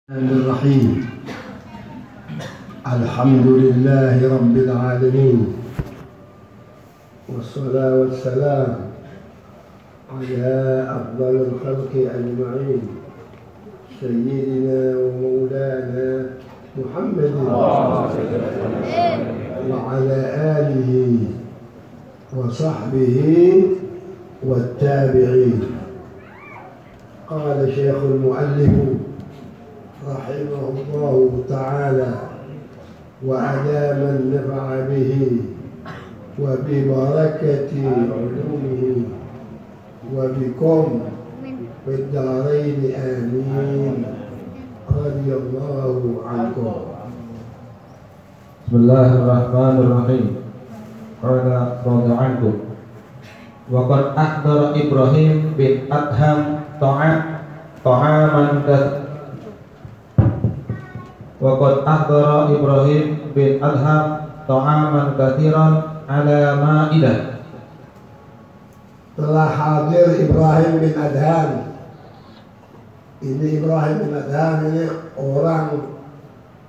الرحيم. الحمد لله رب العالمين، والصلاة والسلام على أفضل الخلق أجمعين، سيدنا ومولانا محمد وعلى آله وصحبه والتابعين. قال شيخ المؤلف رحمه الله تعالى: وأدام النفع به وببركة علومه وبكم في الدارين آمين. رضي الله عنكم. Bismillahirrahmanirrahim. Qala radhi ankum. Wa qad ahdara Ibrahim bin Adham ta'aman Waqad ahdara Ibrahim bin Adham ta'aman katsiran ala ma'idah. Telah hadir Ibrahim bin Adham. Ini Ibrahim bin Adham ini orang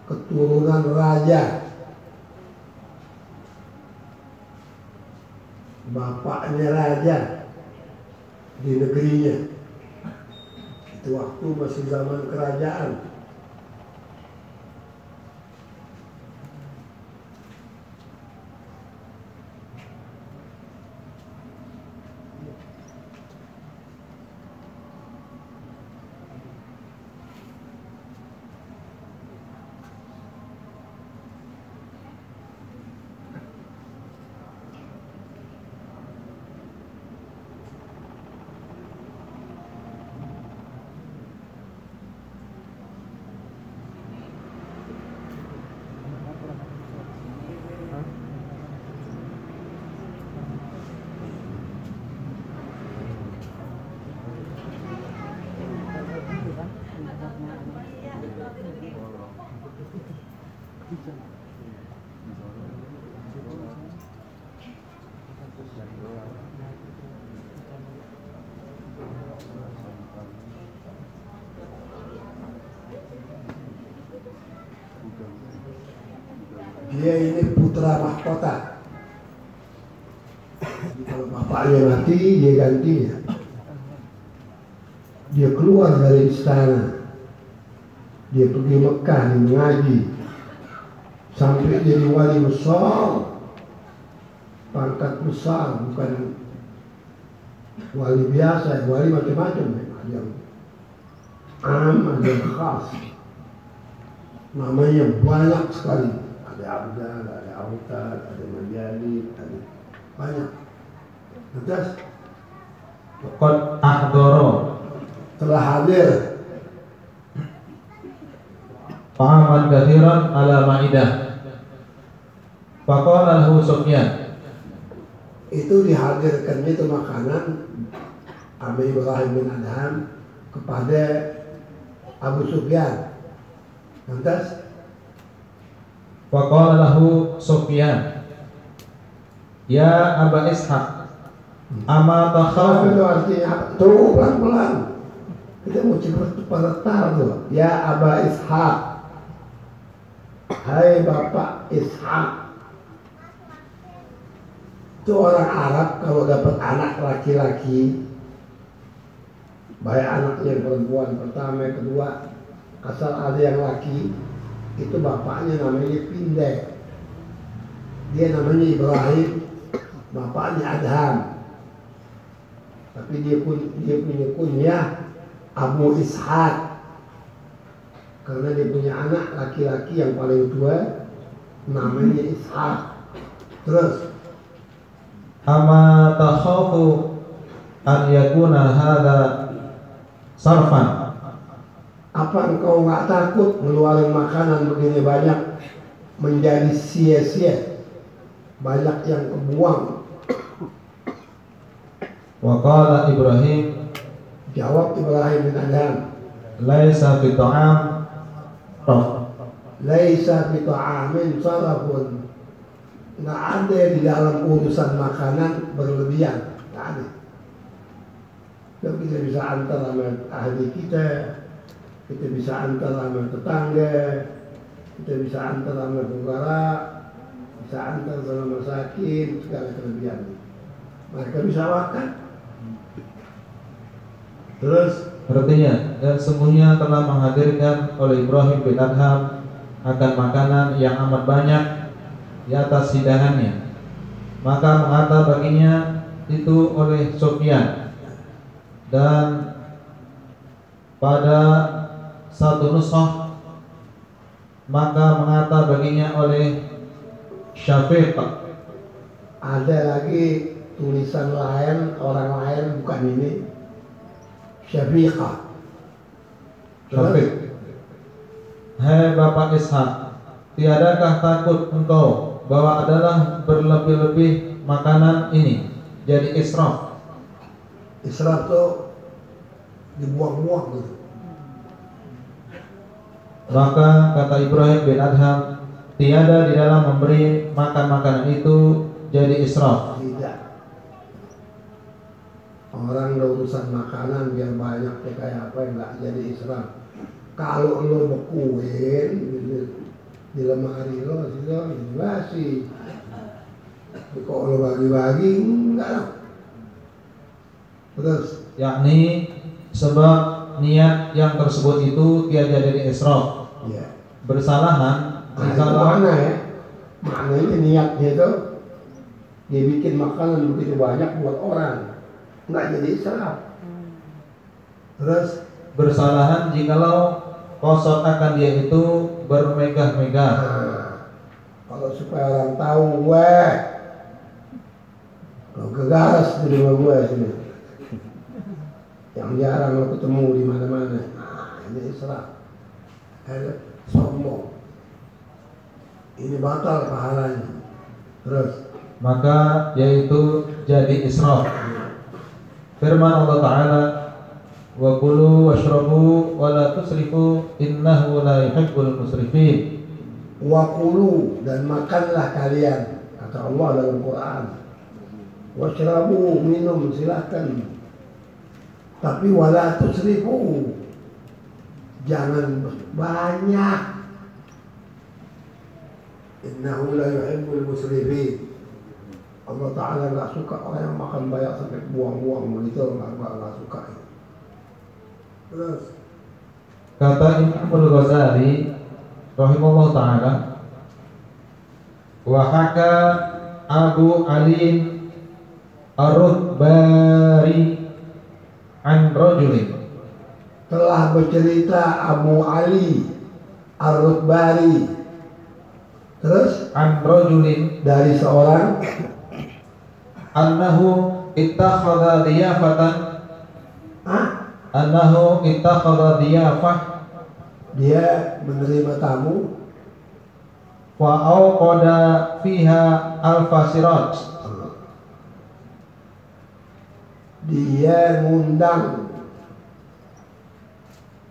keturunan raja. Bapaknya raja di negerinya. Itu waktu masih zaman kerajaan. Dia ini putra mahkota. Kalau bapaknya mati, dia gantinya. Dia keluar dari istana. Dia pergi Mekah, dia mengaji sampai jadi wali besar, pangkat besar, bukan wali biasa, wali macam-macam. Ada yang am, ada yang khas. Namanya banyak sekali. Ada Abdal, ada Autad, ada Majali, ada banyak. Lantas Qad ahdara telah hadir ta'aman katsiran ala ma'idah. Faqala lahu Sufyan. itu dihadirkan itu makanan Abi Ibrahim bin Adham kepada Abu Sufyan. Lantas Faqala lahu Sufyan, ya Aba Ishaq, ama takhafu. itu artinya tunggu pelan-pelan. Kita mau cepat tuh. Ya Aba Ishaq, hai Bapak Ishaq. Itu orang Arab kalau dapat anak laki-laki, baik anaknya yang perempuan pertama, kedua, asal ada yang laki, itu bapaknya namanya pindah. Dia namanya Ibrahim, bapaknya Adham. Tapi dia punya kunyah Abu Ishaq, karena dia punya anak laki-laki yang paling tua namanya Ishaq. Terus Ama takhafu an yakuna hadha sarfan. apa engkau nggak takut ngeluarin makanan begini banyak menjadi sia-sia, banyak yang kebuang? Wa qala Ibrahim, Jawab Ibrahim bin Adham, laisa fi ta'am raf. laisa fi ta'amin sarafun. Nggak ada di dalam urusan makanan berlebihan, nggak ada. Kita bisa antar sama ahli kita, kita bisa antar sama tetangga, kita bisa antar sama fukara, bisa antar sama masakin, segala kelebihan. Mereka bisa makan. Terus Artinya, dan sungguhnya telah menghadirkan oleh Ibrahim bin Adham akan makanan yang amat banyak di atas hidangannya. Maka mengata baginya itu oleh Sufyan, dan pada satu nushah maka mengata baginya oleh Syafiq. ada lagi tulisan lain, orang lain bukan ini, Syafiqah. Syafiq. Hai Bapak Ishak, tiadakah takut engkau bahwa adalah berlebih-lebih makanan ini jadi israf? Israf tuh dibuang-buang gitu. Maka kata Ibrahim bin Adham, tiada di dalam memberi makan makanan itu jadi israf. Tidak. Orang udah urusan makanan biar banyak kayak apa yang nggak jadi israf. Kalau lo bekuin di lemari lo itu basi. Kalau lo bagi-bagi enggak lah. Terus Yakni sebab niat yang tersebut itu tiada jadi israf. ya. Bersalahan Nah, itu jikalau mana ya? Maknanya niatnya itu dia bikin makanan begitu banyak buat orang, nggak jadi israf. Terus bersalahan jikalau kosong akan dia itu bermegah-megah. nah, kalau supaya orang tahu gue, lo gegas di rumah gue sini, yang jarang lo ketemu di mana-mana. Nah, ini israf. Ada sombong. Ini batal pahalanya. Terus Maka yaitu jadi israf. Firman Allah Ta'ala, wa kulu washrabu wa la tusrifu innahu la yuhibbul musrifin. wakulu, dan makanlah kalian, kata Allah dalam Quran. Washrabu, minum silahkan, tapi wala tusrifu, jangan banyak. Innahu la yuhibbul musrifin. Allah Ta'ala nggak suka orang yang makan banyak sampai buang-buang begitu, nggak suka. Terus Kata Imam Al-Ghazali rahimahullah ta'ala, wa haka Abu Ali Ar-Rutbari an rajulin. telah bercerita Abu Ali Ar-Rutbari, terus An rajulin dari seorang annahu ittakhadha diyafatan, annahu ittakhadha diyafah dia menerima tamu, wa awqada fiha al-fasirat. dia ngundang,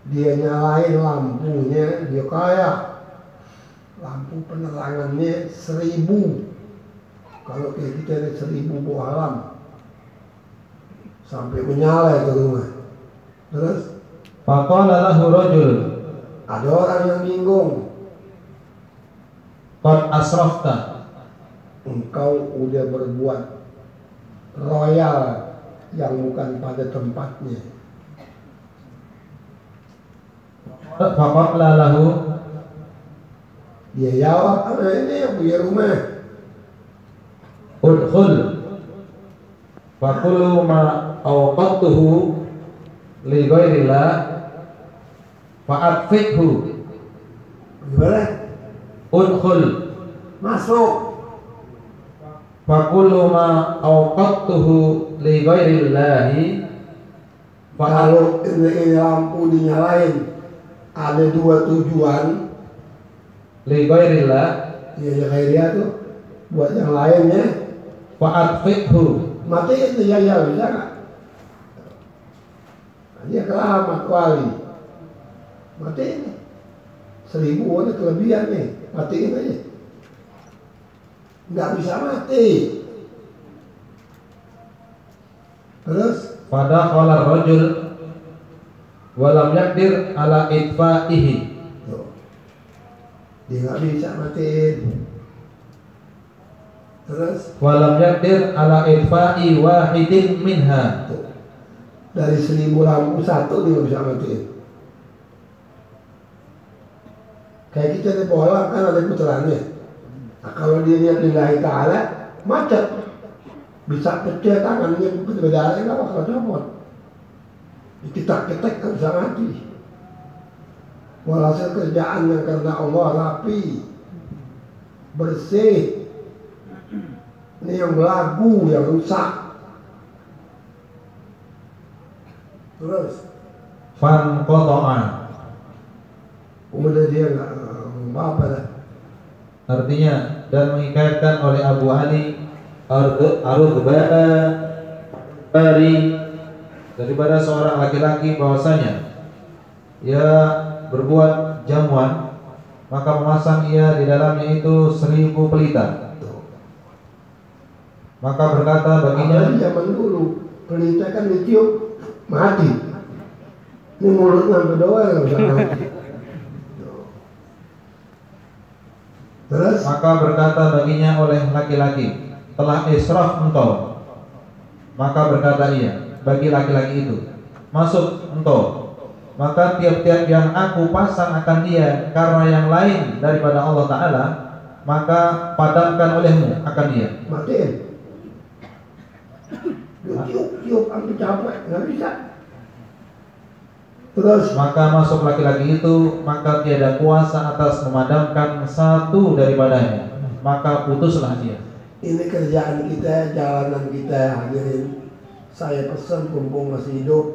dia nyalain lampunya, dia kaya lampu penerangannya 1000. Kalau kayak kita ada 1000 buah alam sampai menyala itu rumah. Terus Faqala lahu rajul, ada orang yang bingung, qad asrafta, engkau udah berbuat royal yang bukan pada tempatnya. faqala lahu, Dia jawab, ini yang punya rumah. udkhul faqulu ma awqatuhu li ghairillah fa'atfiqhu. Gimana? Udkhul Masuk. faqulu ma awqatuhu li ghairillahi Kalau ini lampu dinyalain, ada 2 tujuan. li ghairillah Ya khairiyah tuh buat yang lainnya. fa'atfiqhu. Matiin tuh ya bisa nggak? Nah, dia keramat wali. Matiin. 1000 ada kelebihan nih. Matiin aja. Nggak bisa mati. Terus Pada qala rajul, walam yakdir ala itfa'ihi. Dia nggak bisa matiin. Terus Walam yakdir ala itfa'i wahidin minha. dari 1000 lampu satu dia nggak bisa matiin. Kayak kita di bola kan ada putarannya. Nah, kalau dia niat lillahi ta'ala macet, bisa pecah tangannya berdarah nggak bakal copot. Diketak-ketak kan bisa mati. Walhasil kerjaan yang karena Allah rapi, bersih. Ini yang belagu, yang rusak. Terus Fan qata'a. udah dia nggak apa-apa dah. Artinya dan mengikaitkan oleh Abu Ali Ar-Rudba'a dari daripada seorang laki-laki bahwasanya ia berbuat jamuan, maka memasang ia di dalamnya itu 1000 pelita. Maka berkata baginya, Apalagi zaman dulu pelita kan ditiup mati. Ini mulut sampai doa nggak bisa mati. Terus maka berkata baginya oleh laki-laki, telah israf engkau. Maka berkata ia bagi laki-laki itu, masuk engkau. Maka tiap-tiap yang aku pasang akan dia karena yang lain daripada Allah Ta'ala, maka padamkan olehmu akan dia. matiin. Tiup sampai capek nggak bisa. Terus Maka masuk laki-laki itu, maka tiada kuasa atas memadamkan satu daripadanya, maka putuslah dia. ini kerjaan kita, jalanan kita hadirin. Saya pesan mumpung masih hidup,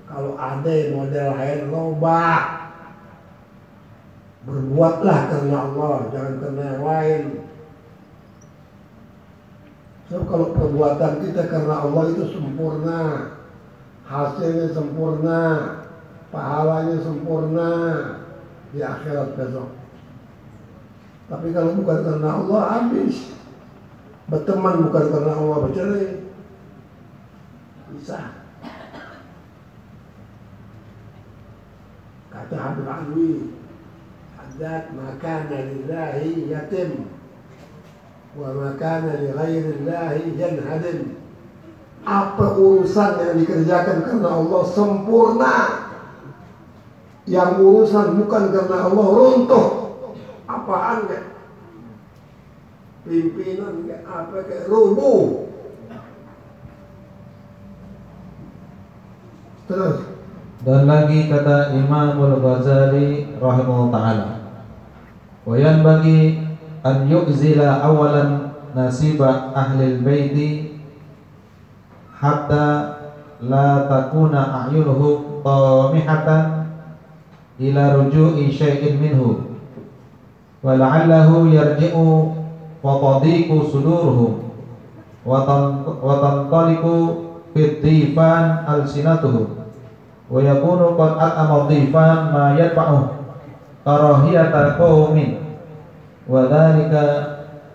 kalau ada model lain loba, berbuatlah karena Allah, jangan karena yang lain. So kalau perbuatan kita karena Allah itu sempurna, hasilnya sempurna, pahalanya sempurna di akhirat besok. Tapi kalau bukan karena Allah habis. Berteman bukan karena Allah bercerai, bisa. Kata Habib Alwi, hadat makana lillahi yatim wa makana li ghairillahi yanhadim. Apa urusan yang dikerjakan karena Allah sempurna, yang urusan bukan karena Allah runtuh. Apaan ya? Pimpinan kayak apa kayak rubuh. Terus Dan lagi kata Imamul Ghazali rahimahullah ta'ala, wa yanbaghi an yu'zila awalan nasiba ahlil baiti hatta la takuna a'yunuhum tamihatan ila ruju'i syai'in minhu wa la'allahu yarji'u wa tadiku suduruhum wa tantaliku fid-difan al-sinatuhum wa yakunu qad at'ama dhifan ma yadfa'u karahiyata qaumin wa dhalika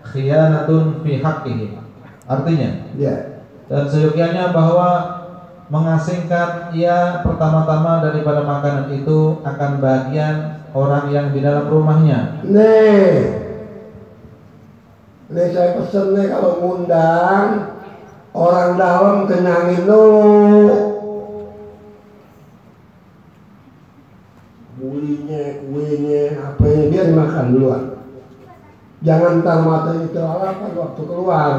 khiyanatun fi haqqihi. Artinya, ya, dan seyogianya bahwa mengasingkan ia pertama-tama daripada makanan itu akan bagian orang yang di dalam rumahnya. nih saya pesen nih kalau ngundang orang dalam kenyangin dulu. Bulinya, kuenya, apanya dia dimakan duluan. Jangan ntar matanya terlalapan waktu keluar.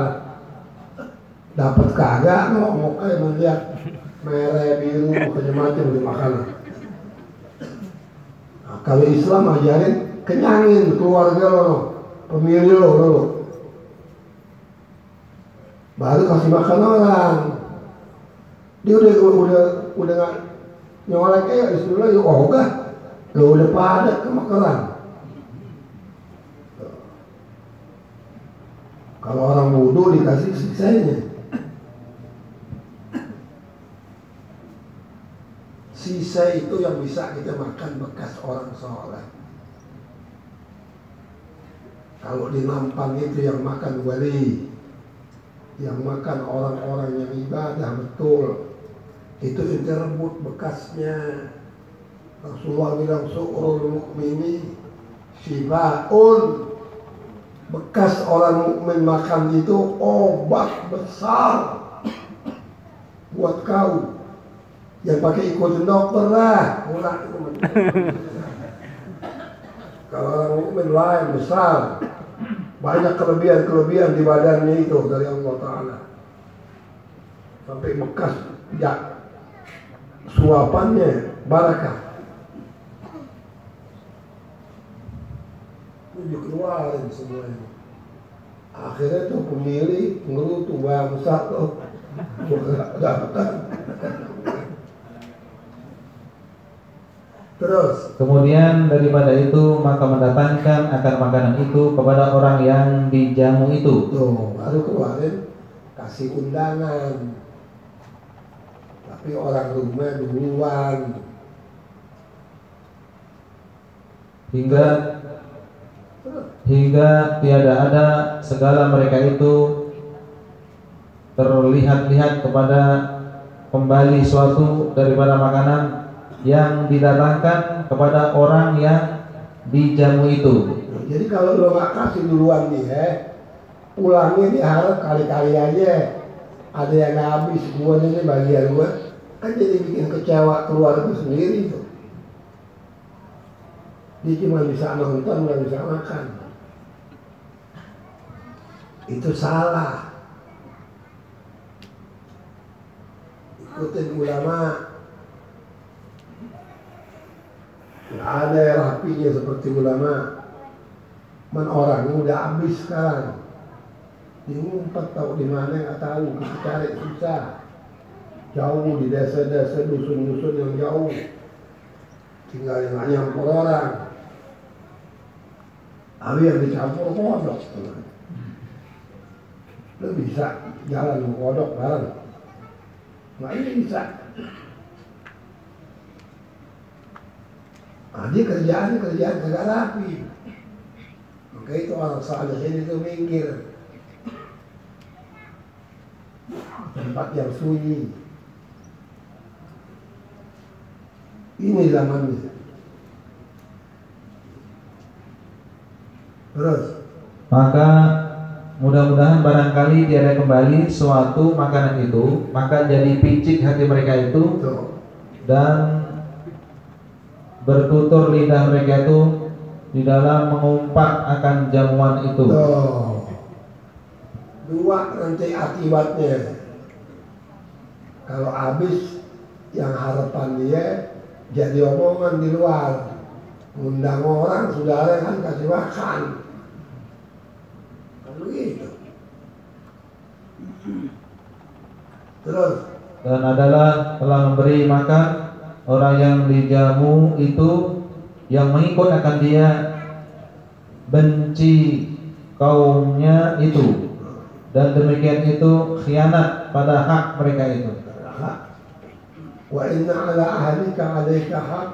Dapat kagak ngomong melihat merah biru macam-macam di makanan. Nah, kalau Islam ajarin kenyangin keluarga lo, pemilih lo dulu. Baru kasih makan orang. Dia udah nggak nyolek kayak Bismillah yuk ogah. Lo udah padat kemakaran. Kalau orang bodoh dikasih siksanya. Sisa itu yang bisa kita makan bekas orang soleh. Kalau di nampan itu yang makan wali, yang makan orang-orang yang ibadah betul, itu ente rebut bekasnya. Rasulullah bilang su'rul mu'mini shifaun, bekas orang mukmin makan itu obat besar buat kau. Yang pakai ikutin dokter lah, mulai itu. Kalau orang mukmin lain besar, banyak kelebihan di badannya itu dari Allah Ta'ala. Sampai bekas ya, suapannya barakah. Itu keluarin semuanya. Akhirnya tuh pemilih ngelutu bangsa tuh dapatan. Terus kemudian daripada itu maka mendatangkan akan makanan itu kepada orang yang dijamu itu. tuh baru keluarin kasih undangan. Tapi orang rumah duluan. Hingga tiada ada segala mereka itu terlihat-lihat kepada kembali suatu daripada makanan yang didatangkan kepada orang yang dijamu itu. Jadi kalau lo gak kasih duluan nih pulangnya diharap kali-kali aja ada yang gak habis, gua ini bagian gua, kan jadi bikin kecewa keluarga sendiri tuh. Dia cuma bisa nonton, gak bisa makan. Itu salah. Ikutin ulama. Nggak ada yang rapinya seperti ulama. Man orang udah habis sekarang. Diumpet tahu di mana nggak tahu, kita cari susah. Jauh di desa-desa, dusun-dusun yang jauh. Tinggal yang hanya orang. Tapi yang dicampur kodok. Lo bisa jalan kodok bareng. Nggak bisa. Nah, dia kerjaan kagak rapi. Maka itu orang salihin itu minggir. Tempat yang sunyi. Ini zamannya. Terus maka mudah-mudahan barangkali tiada kembali suatu makanan itu, maka jadi picik hati mereka itu tuh. dan bertutur lidah mereka itu di dalam mengumpat akan jamuan itu. Tuh. Dua nanti akibatnya. Kalau habis yang harapan dia jadi omongan di luar. Undang orang, saudara kan kasih makan. Kan begitu. Terus Dan adalah telah memberi makan orang yang dijamu itu yang mengikut akan dia benci kaumnya itu, dan demikian itu khianat pada hak mereka itu. wa inna ala ahlika alaika haq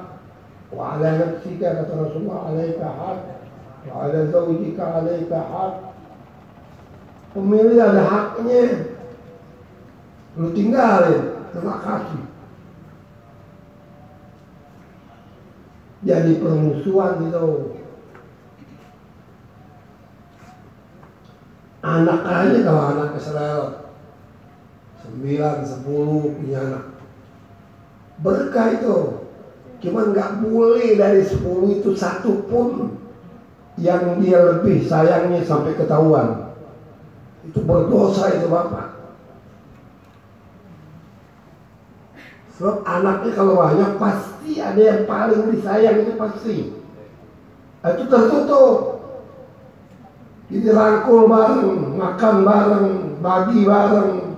wa ala nafsika kata Rasulullah alaika haq wa ala zawjika alaika haq. Pemilih ada haknya. Lu tinggalin, terima kasih. Jadi permusuhan itu. Anak aja kalau anak keserempet 9, 10 punya anak. Berkah itu. Cuman nggak boleh dari 10 itu satu pun yang dia lebih sayangnya sampai ketahuan. Itu berdosa itu bapak. Sebab anaknya kalau banyak pasti ada yang paling disayang itu pasti. Itu tertutup. Jadi rangkul bareng, makan bareng, bagi bareng,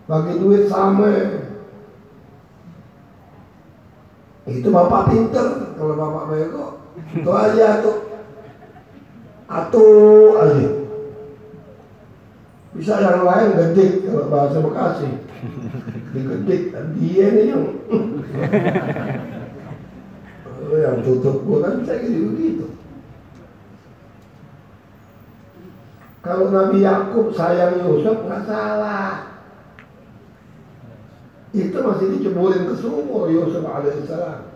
bagi duit sama. Itu bapak pinter. Kalau bapak bego, itu aja tuh. Atuh aja. Bisa yang lain gedik kalau bahasa Bekasi. Digedik, dia nih yang tutup gua kan bisa gitu. Kalau Nabi Yakub sayang Yusuf nggak salah. Itu masih diceburin ke sumur Yusuf alaihissalam.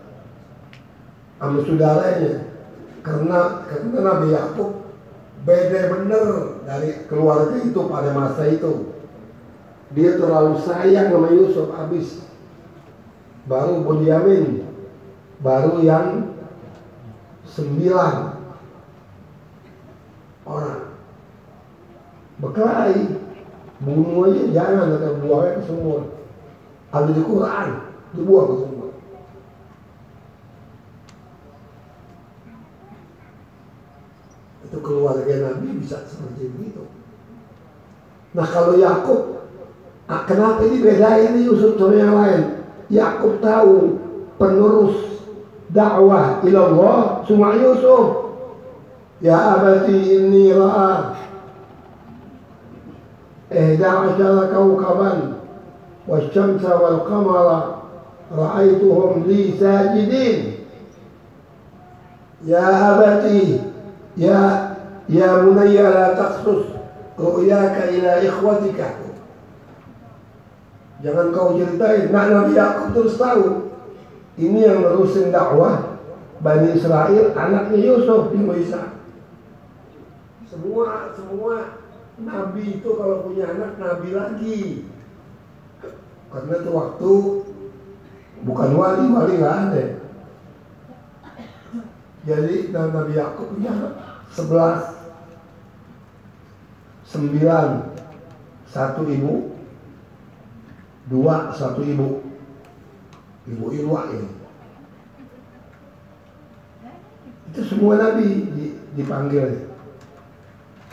sama saudaranya. Karena Nabi Yakub beda bener dari keluarga itu pada masa itu. Dia terlalu sayang sama Yusuf habis. Baru Bunyamin, baru yang 9 orang. Berkelahi, bunuh aja jangan, atau buangnya ke sumur. Ada di Quran, dibuang ke sumur. Itu keluarga Nabi bisa seperti itu. Nah kalau Yakub, kenapa ini bedain Yusuf sama yang lain? Yakub tahu penerus dakwah ilallah cuma Yusuf. Ya abati inni ra'a 11 kawkaban wasyamsa wal qamara ra'aituhum li sajidin. Ya abati ya bunayya la taqsus ru'yaka ila ikhwatika. Jangan kau ceritain. Nah, Nabi Yakub terus tahu ini yang menerusin dakwah Bani Israel anaknya Yusuf bin Isa. Semua Nabi itu kalau punya anak Nabi lagi. Karena itu waktu bukan wali nggak ada. Jadi Nabi Yakub punya 11, 9, 1 ibu, 2, 1 ibu Ilwa ini. Itu semua Nabi dipanggil.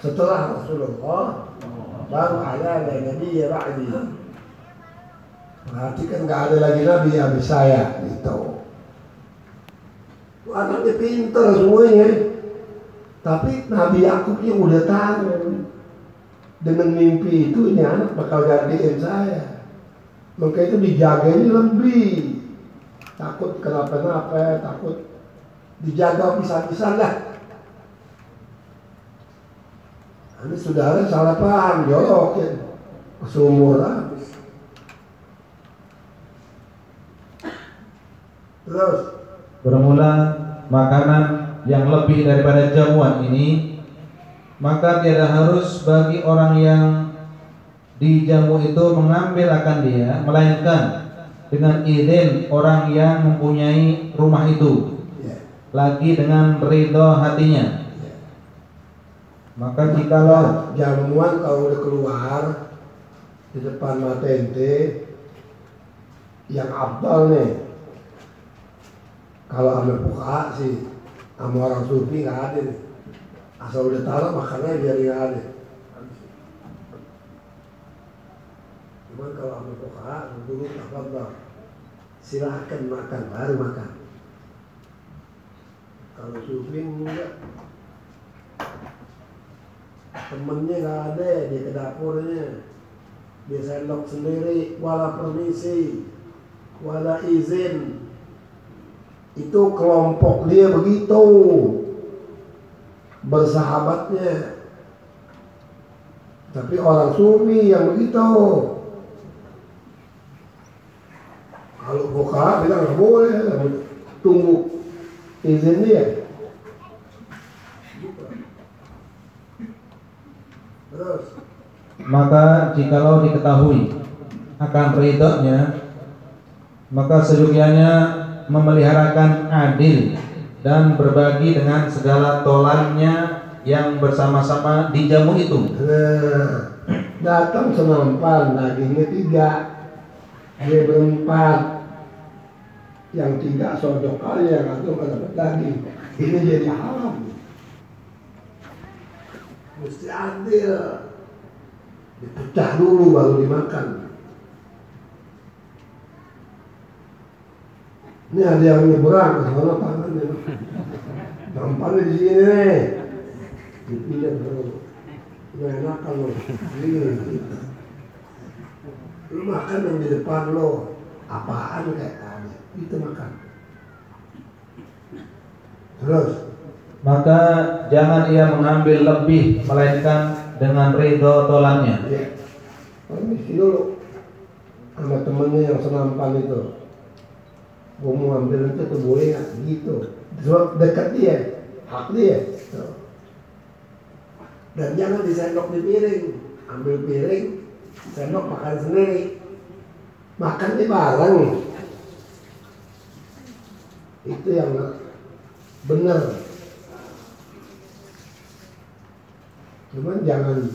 Setelah Rasulullah baru ada Nabi ya ba'di. Berarti kan nggak ada lagi Nabi habis saya gitu. Anaknya pintar semuanya. Tapi Nabi Yakubnya udah tahu dengan mimpi itu ini anak bakal gantiin saya. Maka itu dijaganya lebih. Takut kenapa-napa, takut dijaga pisah-pisah lah. Ini saudara salah paham, jorokin sumur habis. Terus bermula makanan yang lebih daripada jamuan ini, maka tiada harus bagi orang yang dijamu itu mengambil akan dia, melainkan dengan izin orang yang mempunyai rumah itu, lagi dengan ridho hatinya. Maka jikalau jamuan kalau udah keluar di depan mata ente, yang abdal nih, kalau ambil buka sih sama orang sufi nggak ada nih. Asal udah taruh makannya biar nggak ada. Cuman kalau ambil buka dulu tak silahkan makan, baru makan. Kalau sufi enggak, temennya nggak ada, dia ke dapurnya, dia sendok sendiri, wala permisi, wala izin. Itu kelompok dia begitu bersahabatnya. Tapi orang sufi yang begitu, kalau buka bilang nggak boleh, tunggu izin dia. Terus, maka jikalau diketahui akan ridhonya, maka seyogianya memeliharakan adil dan berbagi dengan segala tolannya yang bersama-sama di jamu itu. Nah, datang senampan, dagingnya 3, dia berempat, yang 3 sodok kali yang satu nggak dapat daging. Ini jadi haram. Mesti adil, dipecah dulu baru dimakan. Ini ada yang nyebrang ke sana tangannya, nampannya di sini nih, dipijat dulu, nggak enak kalau lu makan yang di depan lo, apaan kayak tadi, itu makan. Terus, maka jangan ia mengambil lebih, melainkan dengan ridho tolannya. ya, permisi dulu sama temennya yang senampan itu. Gue mau ambil itu tuh boleh nggak gitu, sebab dekat dia, hak dia. Dan jangan disendok di piring, ambil piring, sendok makan sendiri, makan di bareng. Itu yang benar. Cuman jangan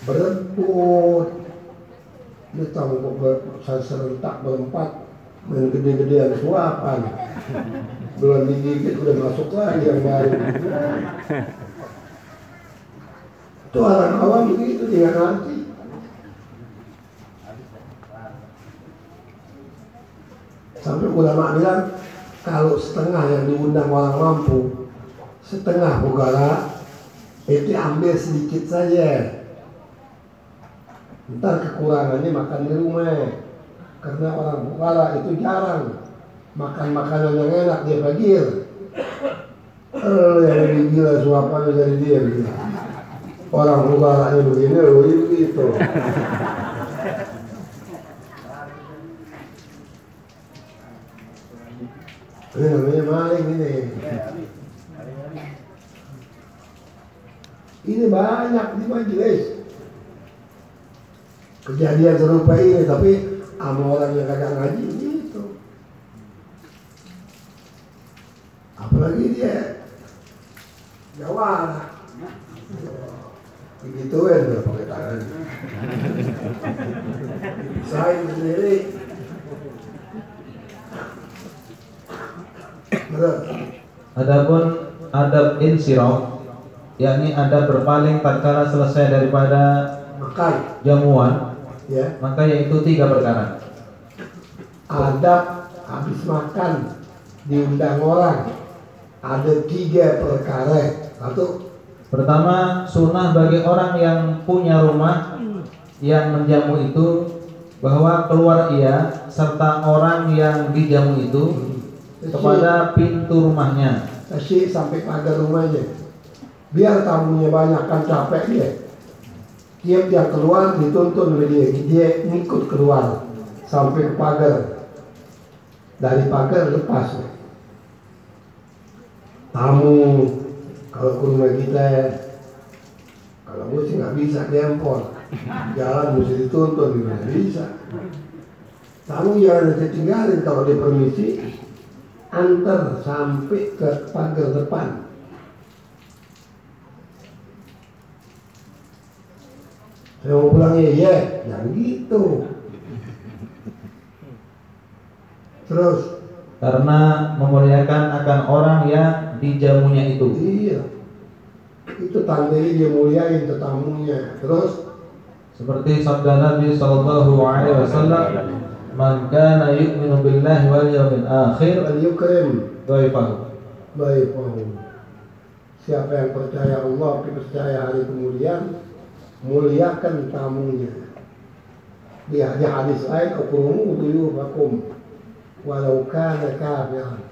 berebut. Dia tahu saya serentak berempat main gede-gedean suapan. Belum digigit udah masuk lagi yang baru. Itu orang awam begitu, dia ngerti. Sampai ulama bilang kalau setengah yang diundang orang mampu, setengah bugara itu ambil sedikit saja. Ntar kekurangannya makan di rumah. Karena orang bugara itu jarang makan makanan yang enak, dia bagir. Yang lebih gila suapannya dari dia gitu. Orang bugaranya begini, begitu. Ini namanya maling ini. Ini banyak di majelis kejadian serupa ini, tapi sama orang yang kagak ngaji gitu. Apalagi dia Jawa, begituin udah pakai tangan. Saya sendiri. Adapun adab insiraf, yakni adab berpaling tatkala selesai daripada makan jamuan, ya, maka yaitu 3 perkara. Adab habis makan diundang orang, ada 3 perkara. Satu, pertama, sunnah bagi orang yang punya rumah yang menjamu itu bahwa keluar ia serta orang yang dijamu itu kepada pintu rumahnya. kasih sampai pagar rumahnya, biar tamunya banyak, kan capek dia. Tiap dia keluar dituntun oleh dia ngikut keluar sampai ke pagar. Dari pagar lepas. Tamu kalau ke rumah kita, kalau gue sih nggak bisa gempor, jalan mesti dituntun, gimana bisa. Tamu jangan ditinggalin, kalau dipermisi antar sampai ke pagar depan. Saya mau pulang ya, jangan gitu. Terus karena memuliakan akan orang yang dijamunya itu. iya, itu tandanya dia muliain tetamunya. Terus seperti sabda Nabi sallallahu alaihi wasallam, "Man kana yu'minu billahi wal yawmil akhir al-yukrim dhaifahu." Siapa yang percaya Allah, percaya hari kemudian, muliakan tamunya. Di hadis lain, "Ukrumu duyufakum walau kana kafiran."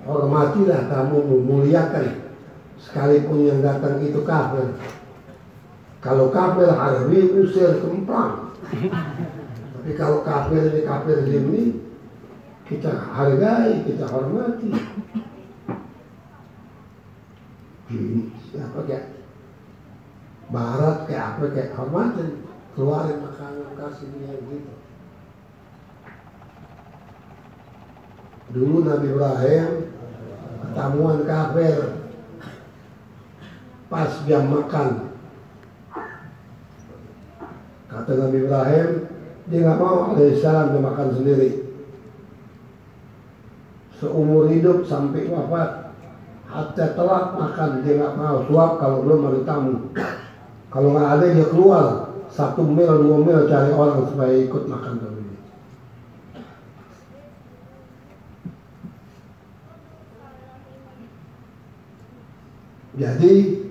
Hormatilah tamumu, muliakan sekalipun yang datang itu kafir. Kalau kafir harbi, usir kemplang. Tapi kalau kafir ini kafir zimmi, kita hargai, kita hormati. Siapa kayak barat, kayak apa, kayak hormatin, keluarin makanan, kasih dia gitu. Dulu Nabi Ibrahim tamuan kafir pas jam makan. Kata Nabi Ibrahim, dia nggak mau alaihissalam dia makan sendiri. Seumur hidup sampai wafat, hatta telat makan dia nggak mau, suap kalau belum ada tamu. Kalau nggak ada dia keluar 1 mil 2 mil cari orang supaya ikut makan dulu. Jadi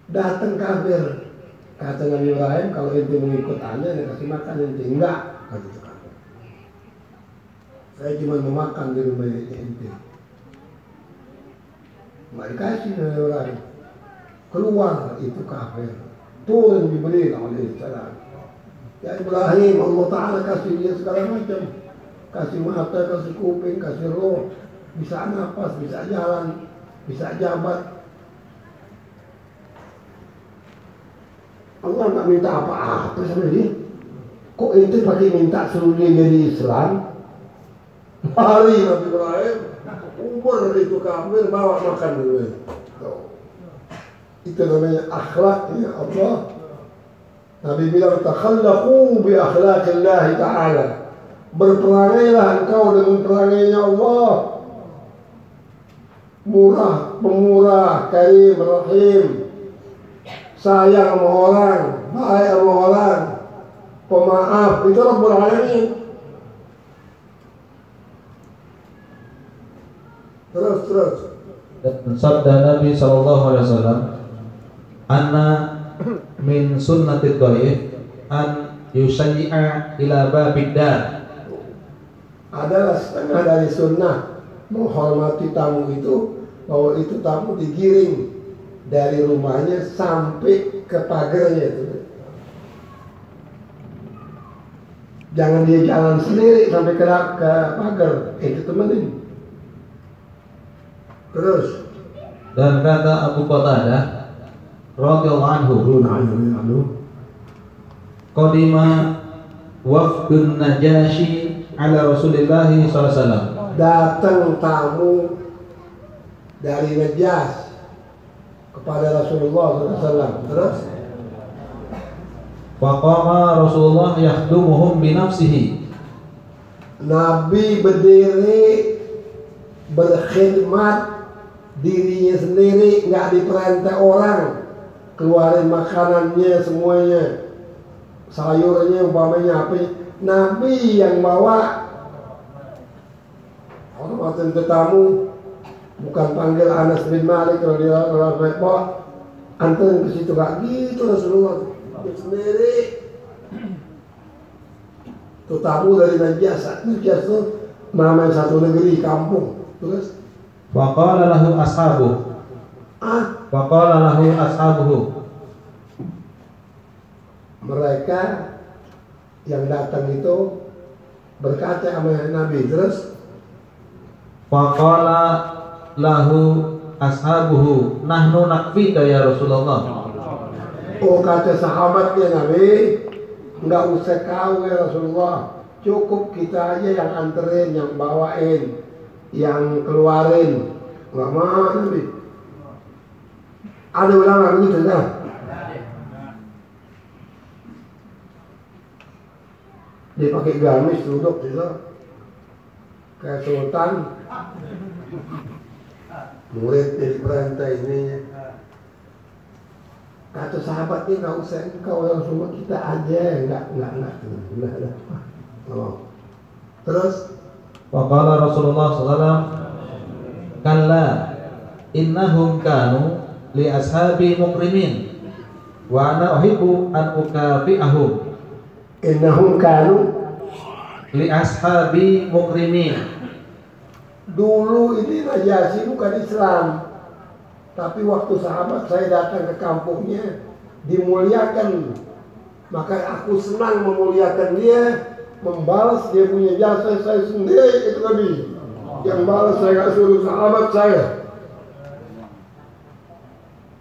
datang kafir, kata Nabi Ibrahim, kalau ente mengikut anda, anda kasih makan, ente enggak, kata itu kafir. Saya cuma mau makan di rumah ente. Nggak dikasih Nabi Ibrahim. Keluar itu kafir, turun Jibril alaihissalam. Ya Ibrahim, Allah Ta'ala kasih dia segala macam. kasih mata, kasih kuping, kasih roh, bisa napas, bisa jalan, bisa jabat. Allah nggak minta apa-apa sama dia. Kok itu pakai minta suruh dia jadi Islam? Hari Nabi Ibrahim, umur itu kafir, bawa makan dulu. Itu namanya akhlaknya Allah. Nabi bilang, takhallaqu bi akhlaqillah ta'ala. Berperangailah engkau dengan perangainya Allah. Murah, pemurah, karim, rahim. Sayang sama orang, baik sama orang, pemaaf. Itu Rabbul Alamin. Terus. Dan sabda Nabi SAW, anna min sunnatid dhaif an yusayyi'a ila babid dar. Adalah setengah dari sunnah menghormati tamu itu, bahwa itu tamu digiring dari rumahnya sampai ke pagarnya itu. Jangan dia jalan sendiri sampai ke pagar, itu temenin. Terus. Dan kata Abu Qatadah radhiyallahu anhu, qadima wafdun Najasyi ala Rasulillah SAW. Datang tamu dari Najas kepada Rasulullah SAW. Terus. Faqama Rasulullah yakhdumuhum binafsihi. Nabi berdiri berkhidmat dirinya sendiri, nggak diperintah orang. Keluarin makanannya semuanya, sayurnya umpamanya apa, Nabi yang bawa. Hormatin tetamu, bukan panggil Anas bin Malik kalau dia orang repot, anterin ke situ, gak gitu Rasulullah. Dia sendiri. Itu tamu dari Najas itu namanya satu negeri, kampung. Terus Faqala lahu ashabuhu. Mereka yang datang itu berkata sama Nabi. Terus Faqala lahu ashabuhu nahnu nakfika ya Rasulullah. Oh, kata sahabatnya Nabi, nggak usah kau ya Rasulullah, cukup kita aja yang anterin, yang bawain, yang keluarin. Nggak mau Nabi. Ada ulama begitu kan? Dia pakai gamis duduk gitu, kayak sultan. Murid dari perintah ini. Kata sahabatnya, nggak usah engkau yang semua, kita aja. Enggak. Oh. Terus Faqala Rasulullah SAW, kalla innahum kanu li ashabi mukrimin wa ana uhibbu an ukafi'ahum. innahum kanu Li ashabi mukrimin. Dulu ini Najasyi bukan Islam, tapi waktu sahabat saya datang ke kampungnya, dimuliakan. Maka aku senang memuliakan dia, membalas dia punya jasa saya sendiri. Itu Nabi yang balas, saya gak suruh sahabat saya.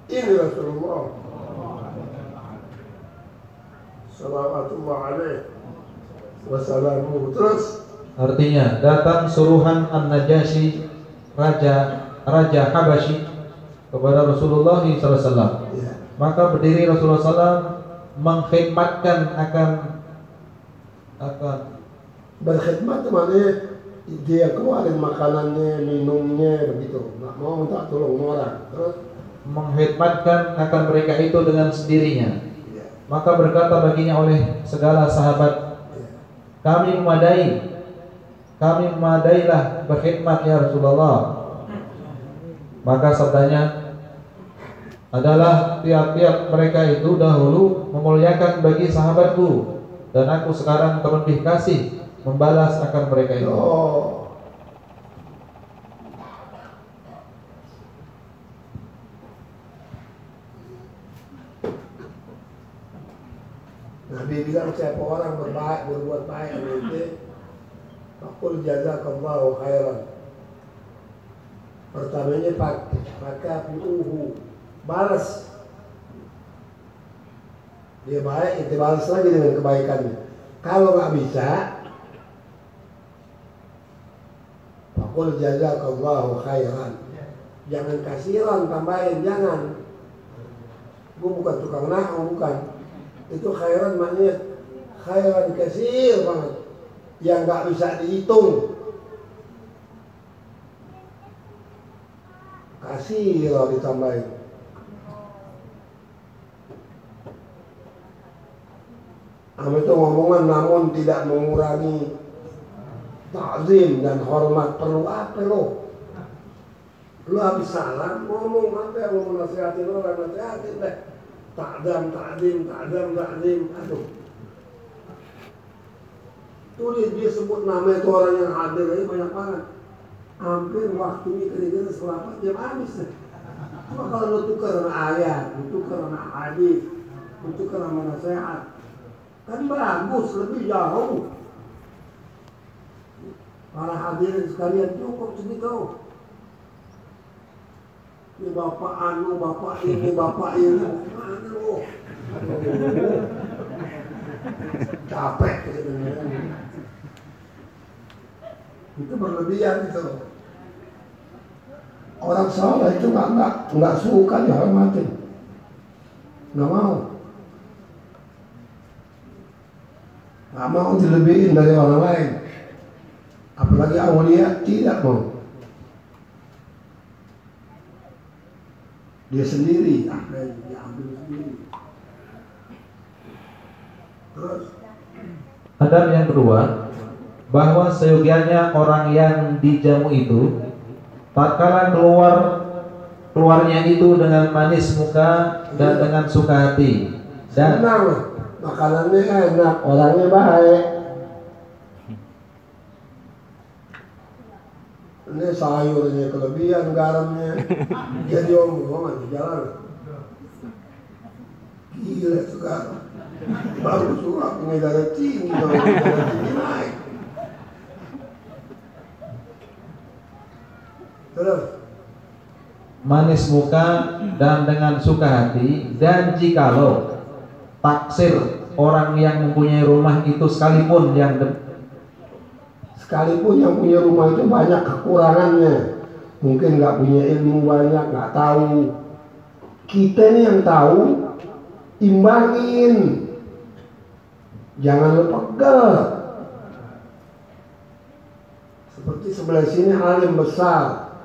Ini Rasulullah salawatullah alaihi wassalamu. Terus Artinya datang suruhan An-Najasyi, raja Habasyi, kepada Rasulullah SAW. ya, Maka berdiri Rasulullah SAW mengkhidmatkan akan berkhidmat maknanya dia keluarin makanannya, minumnya begitu, nggak mau minta tolong orang. Terus mengkhidmatkan akan mereka itu dengan sendirinya. ya, Maka berkata baginya oleh segala sahabat, kami memadailah berkhidmat ya Rasulullah. Maka sabdanya adalah tiap-tiap mereka itu dahulu memuliakan bagi sahabatku, dan aku sekarang terlebih kasih membalas akan mereka itu. oh. Nabi bilang siapa orang berbuat baik sama ente, aku Qul jazakallahu khairan. Pertamanya fakafi'uhu, balas. Dia baik, itu balas lagi dengan kebaikannya. Kalau nggak bisa, faqul jazakallahu khairan. Jangan kasiran, tambahin, jangan. Gue bukan tukang nahwu, bukan. Itu khairan maknanya khairan kasir banget, yang nggak bisa dihitung. Kasih loh ditambahin. Amin itu ngomongan namun tidak mengurangi ta'zim dan hormat. Perlu apa lo? Lo habis salam ngomong apa yang mau nasihatin orang, nasihatin deh. Ta'zim, aduh. Tulis dia sebut nama itu orang yang hadir aja banyak banget. Hampir waktunya kira-kira selama jam habis deh. Cuma kalau lo tukar sama ayat, lo tukar sama hadis, lo tukar sama nasihat, kan bagus, lebih jauh. Para hadirin sekalian cukup segitu. Ini bapak anu, bapak ini, mana lo? Capek sebenarnya. Itu berlebihan itu. Orang saleh itu nggak suka dihormatin, nggak mau dilebihin dari orang lain. Apalagi awliya tidak mau. Dia sendiri, dia ambil sendiri. Terus adab yang kedua, bahwa seyogianya orang yang dijamu itu tatkala keluarnya itu dengan manis muka dan dengan suka hati dan senang, makanannya enak, orangnya baik. Ini sayurnya kelebihan, garamnya jadi omongan di jalan. Gila itu garam. Baru surat pengedaraan tinggi, naik. Terus manis muka dan dengan suka hati, dan jikalau taksir orang yang mempunyai rumah itu sekalipun yang punya rumah itu banyak kekurangannya, mungkin nggak punya ilmu banyak, nggak tahu. Kita ini yang tahu, imbangin, jangan lupa pegal. Seperti sebelah sini alim besar,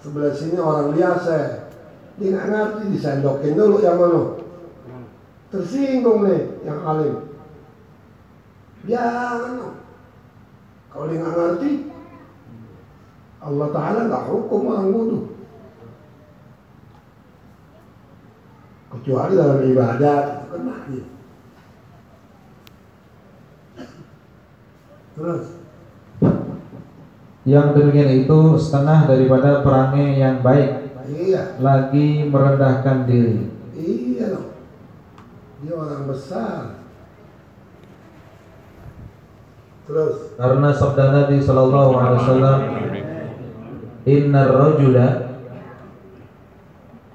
sebelah sini orang biasa, dia nggak ngerti, disendokin dulu yang mana. Tersinggung nih yang alim, jangan. Kalau dia nggak ngerti, Allah Ta'ala nggak hukum orang bodoh. Kecuali dalam ibadat, kena dia. Terus yang demikian itu setengah daripada perangai yang baik. Iya. Lagi merendahkan diri. Iya loh. Dia orang besar. Terus Karena sabda Nabi sallallahu alaihi wasallam, "Innar rajula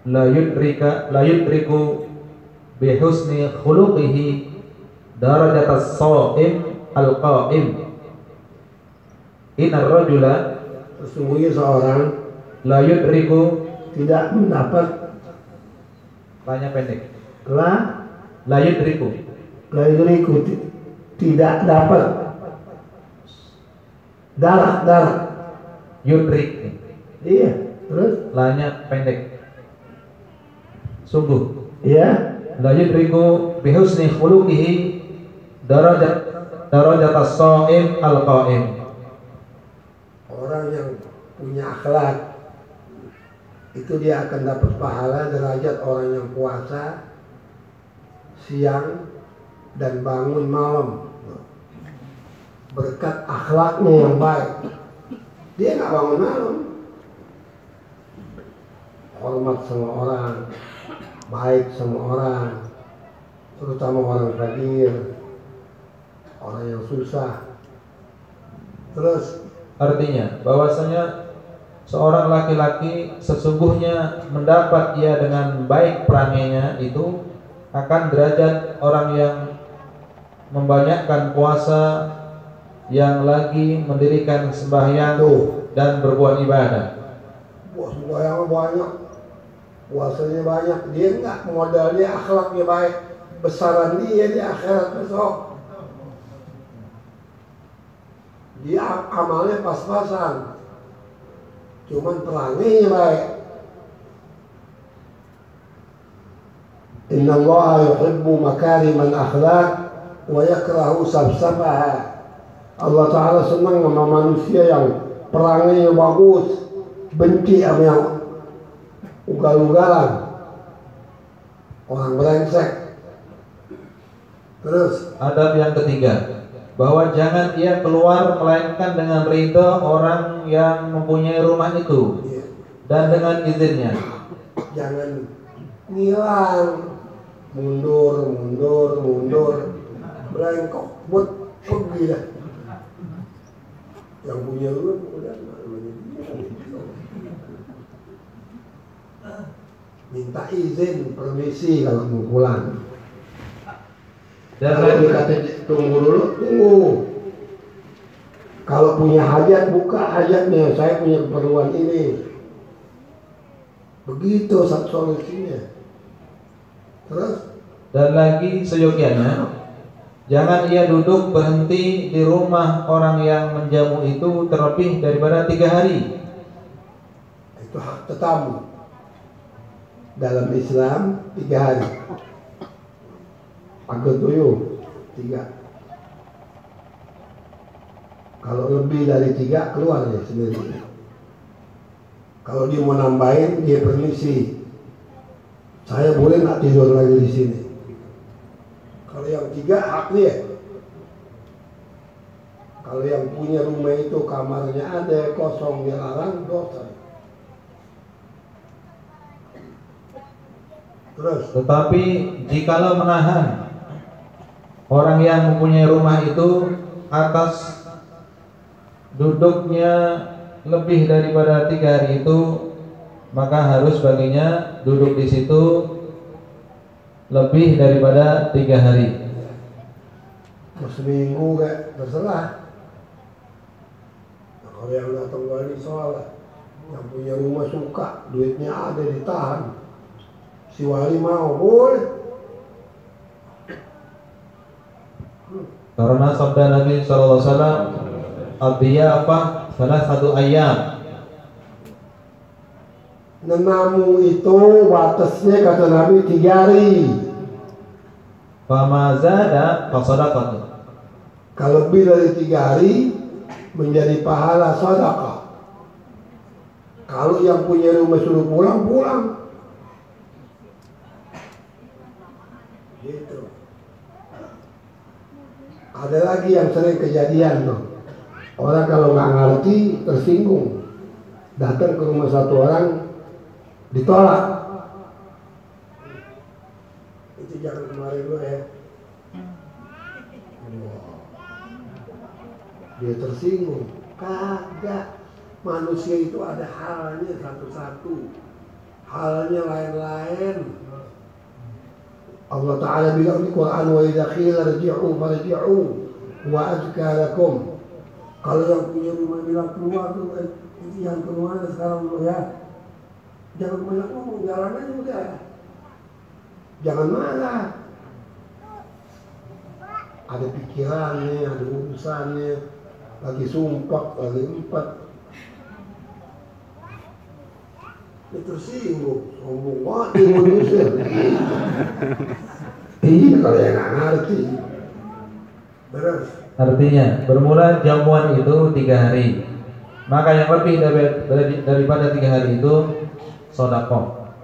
la yudriku bi husni khuluqihi darajatas sha'im al-qa'im." Innar rajula, sesungguhnya seorang la yudriku, tidak mendapat, banyak pendek, la yudriku, tidak dapat, darat yudrik, iya. Terus lanya pendek, sungguh, iya. la yudriku bi husni khuluqihi darajat as-sha'im al-qa'im. Orang yang punya akhlak itu dia akan dapat pahala derajat orang yang puasa siang dan bangun malam berkat akhlaknya yang baik. Dia nggak bangun malam, hormat sama orang, baik sama orang, terutama orang fakir, orang yang susah. Terus Artinya bahwasanya seorang laki-laki sesungguhnya mendapat ia dengan baik perangainya itu akan derajat orang yang membanyakkan puasa, yang lagi mendirikan sembahyang dan berbuat ibadah. Sembahyang banyak, puasanya banyak, dia enggak modal, dia akhlaknya baik, besaran dia di akhirat besok. Dia amalnya pas-pasan, cuman pelangainya baik. Inna Allah yuhibbu makarimal akhlaq wa yakrahu sabsabaha. Allah Ta'ala senang sama manusia yang pelangainya bagus, benci sama yang ugal-ugalan, orang brengsek. Terus adab yang ketiga, bahwa jangan ia keluar melainkan dengan ridho orang yang mempunyai rumah itu dan dengan izinnya. Jangan ngilang, mundur, berengkok, buat pergi dah. Yang punya rumah udah minta izin, permisi kalau mau pulang. Dan kalau dikata tunggu dulu, tunggu. Kalau punya hajat, buka hajatnya. Saya punya keperluan ini. Begitu satu solusinya. Terus? Dan lagi seyogianya, jangan ia duduk berhenti di rumah orang yang menjamu itu terlebih daripada 3 hari. Itu hak tetamu. Dalam Islam 3 hari. Agak tuyul 3. Kalau lebih dari 3 keluar ya sendiri. Kalau dia mau nambahin, dia permisi. Saya boleh nggak tidur lagi di sini? Kalau yang 3 hak dia. Kalau yang punya rumah itu kamarnya ada kosong, dia larang, dosa. Terus? Tetapi jikalau menahan orang yang mempunyai rumah itu atas duduknya lebih daripada 3 hari itu, maka harus baginya duduk di situ lebih daripada 3 hari. Mau seminggu kayak terserah. Nah, kalau yang datang kali sholat, yang punya rumah suka, duitnya ada ditahan. Si wali mau, boleh. Karena sabda Nabi sallallahu alaihi wasallam, "Ad-diyafah salah satu ayam." Nenamu itu batasnya kata Nabi 3 hari. Fama zada fasadaqah. Kalau lebih dari 3 hari menjadi pahala sedekah. Kalau yang punya rumah suruh pulang, pulang. Gitu. Ada lagi yang sering kejadian tuh. Orang kalau nggak ngerti tersinggung. Datang ke rumah satu orang ditolak. Itu jangan kemarin lo ya. Dia tersinggung. Kagak. Manusia itu ada halnya satu-satu. Halnya lain-lain. Allah Ta'ala bilang di Quran, wa idza qila irji'u farji'u wa azka lakum. Kalau yang punya rumah bilang keluar tuh, itu yang keluar sekarang dulu ya. Jangan banyak ngomong, jalan aja udah. Jangan marah. Ada pikirannya, ada urusannya, lagi sumpah, lagi empat. Dia tersinggung, ngomong wah dia manusia. Iya kalau yang nggak ngerti. Terus. Artinya bermula jamuan itu 3 hari. Maka yang lebih daripada 3 hari itu sedekah.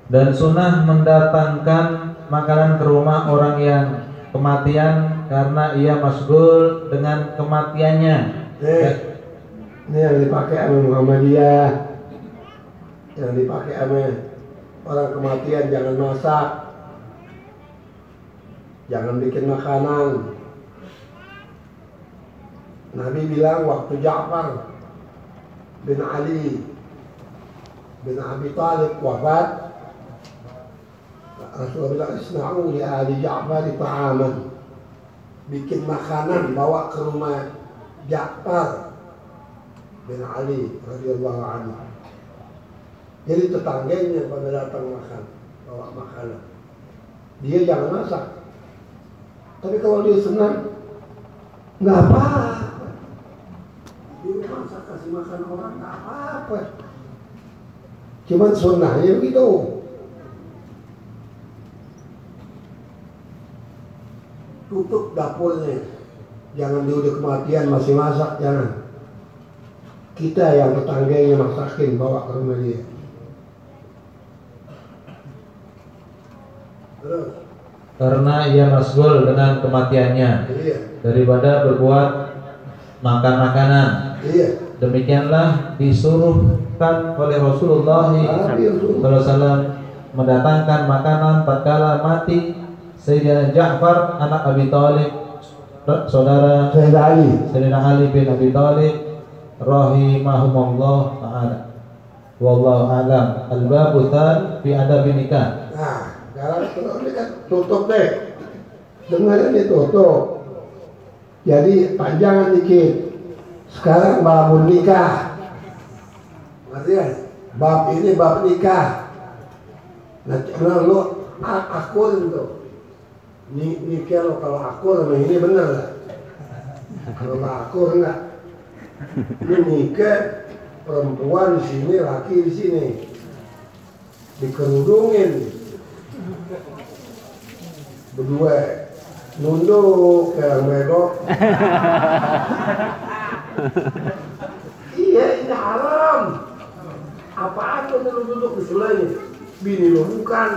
Dan sunnah mendatangkan makanan ke rumah orang yang kematian karena ia masgul dengan kematiannya. Ini yang dipakai sama Muhammadiyah, yang dipakai sama orang kematian, jangan masak, jangan bikin makanan. Nabi bilang waktu Ja'far bin Ali bin Abi Thalib wafat, Rasulullah bilang isna'u li ahli Ja'far ta'aman, bikin makanan bawa ke rumah Ja'far bin Ali radhiyallahu anhu. Jadi tetangganya pada datang makan, bawa makanan. Dia jangan masak. Tapi kalau dia senang, nggak apa-apa. Dia masak kasih makan orang nggak apa-apa. Cuman sunnahnya begitu. Tutup dapurnya. Jangan dia udah kematian masih masak, jangan. Kita yang tetangganya masakin bawa ke rumah dia. Karena ia masgul dengan kematiannya, Iya. daripada berbuat makan makanan. Iya. Demikianlah disuruhkan oleh Rasulullah SAW mendatangkan makanan tatkala mati Sayyidina Ja'far anak Abi Thalib, saudara Sayyidina Ali bin Abi Thalib rahimahumullah ta'ala. Wallahu a'lam. Al-babu tsani fi adabin nikah. Nah, kalau ini kan tutup deh. Dengarin ini tutup. Jadi panjangan dikit. Sekarang bab nikah. Ngerti kan? Bab ini bab nikah. Nah, lu akur itu. Nikah lo kalau akur memang ini bener lah. Kalau nggak akur enggak. Lu nikah perempuan di sini, laki di sini. Dikerudungin. Berdua nunduk kayak medok. Iya, ini haram. Apaan lu duduk di sebelahnya? Bini lu bukan.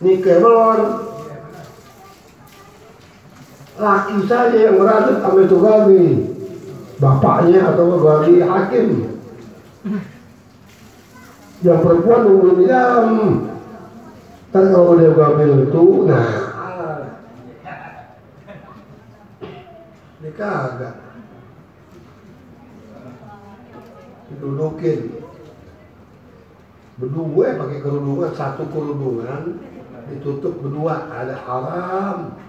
Nikah belum. Laki saja yang merasa sama itu gabi. Bapaknya atau gabi hakim. Yang perempuan nunggu di dalam. Ntar kalau dia gabi itu, nah dia kagak didudukin berdua pakai kerudungan, satu kerudungan ditutup berdua, ada haram.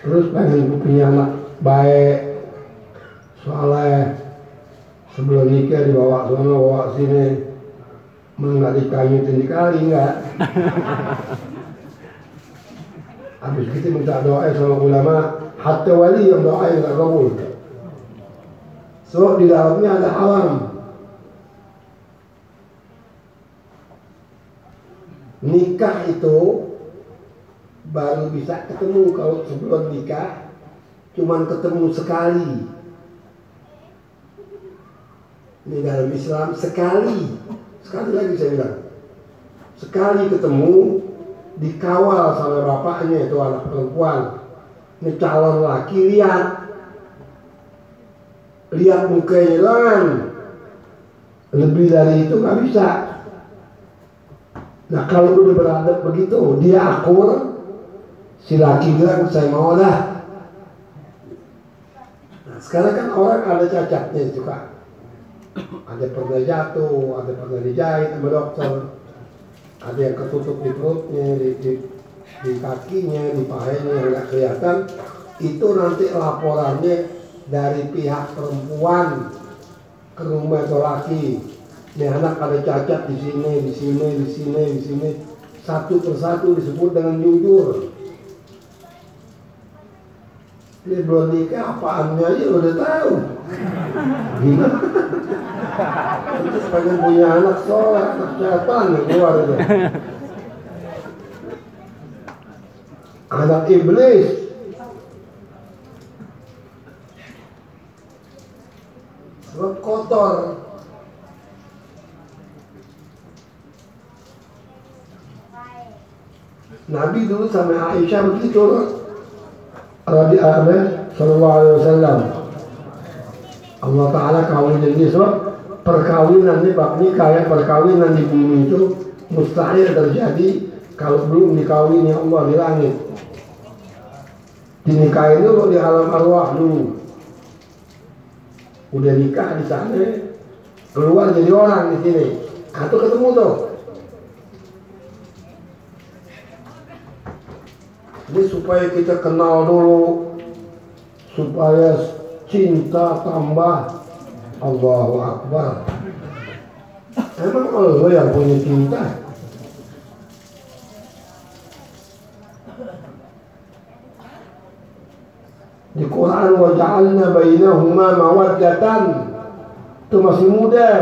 Terus pengen punya anak baik, soalnya sebelum nikah dibawa sana bawa sini, nggak dikanyutin dikali nggak. Habis kita minta doa sama ulama, hatta wali yang doa yang nggak kabul. So di dalamnya ada haram. Nikah itu baru bisa ketemu, kalau sebelum nikah cuman ketemu sekali. Ini dalam Islam sekali lagi saya bilang, sekali ketemu dikawal sama bapaknya itu anak perempuan. Ini calon laki lihat mukanya doang, lebih dari itu nggak bisa. Nah kalau udah beradab begitu, dia akur, si laki bilang saya mau dah. Nah sekarang kan orang ada cacatnya juga, ada pernah jatuh, ada pernah dijahit sama dokter, ada yang ketutup di perutnya, di kakinya, di pahanya yang nggak kelihatan. Itu nanti laporannya dari pihak perempuan ke rumah itu laki. Ini anak ada cacat di sini, satu persatu disebut dengan jujur. Ini belum nikah apaannya aja udah tahu. Gimana? Terus pengen punya anak sholat, anak setan keluar itu. Anak iblis. Sebab kotor. Nabi dulu sama Aisyah begitu radhiyallahu sallallahu alaihi wasallam. Allah Ta'ala kawinin dia, sebab perkawinan ini bab nikah ya, perkawinan di bumi itu mustahil terjadi kalau belum dikawini Allah di langit. Dinikahin dulu di alam arwah dulu. Udah nikah di sana, keluar jadi orang di sini. Atau ketemu tuh. Jadi supaya kita kenal dulu, supaya cinta tambah. Allahu Akbar. Emang Allah yang punya cinta? Di Quran wa ja'alna bainahuma mawaddatan, itu masih muda.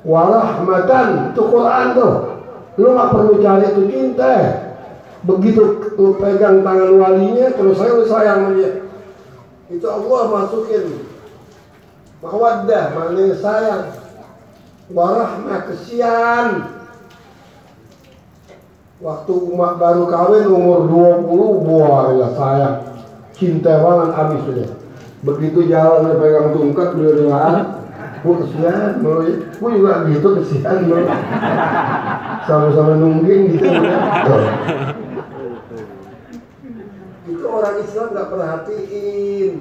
Wa rahmatan, itu Quran tuh. Lu gak perlu cari itu cinta. Begitu lu pegang tangan walinya, terus saya sayang sama dia. Itu Allah masukin mawaddah, maknanya sayang. Warahmah, kesian. Waktu umat baru kawin umur 20, buah ya sayang. Cinta banget habis sudah. Begitu jalan dia pegang tungkat, beliau dengar. Kesian, gue juga gitu kesian. Sama-sama nungging gitu. Itu orang Islam gak perhatiin.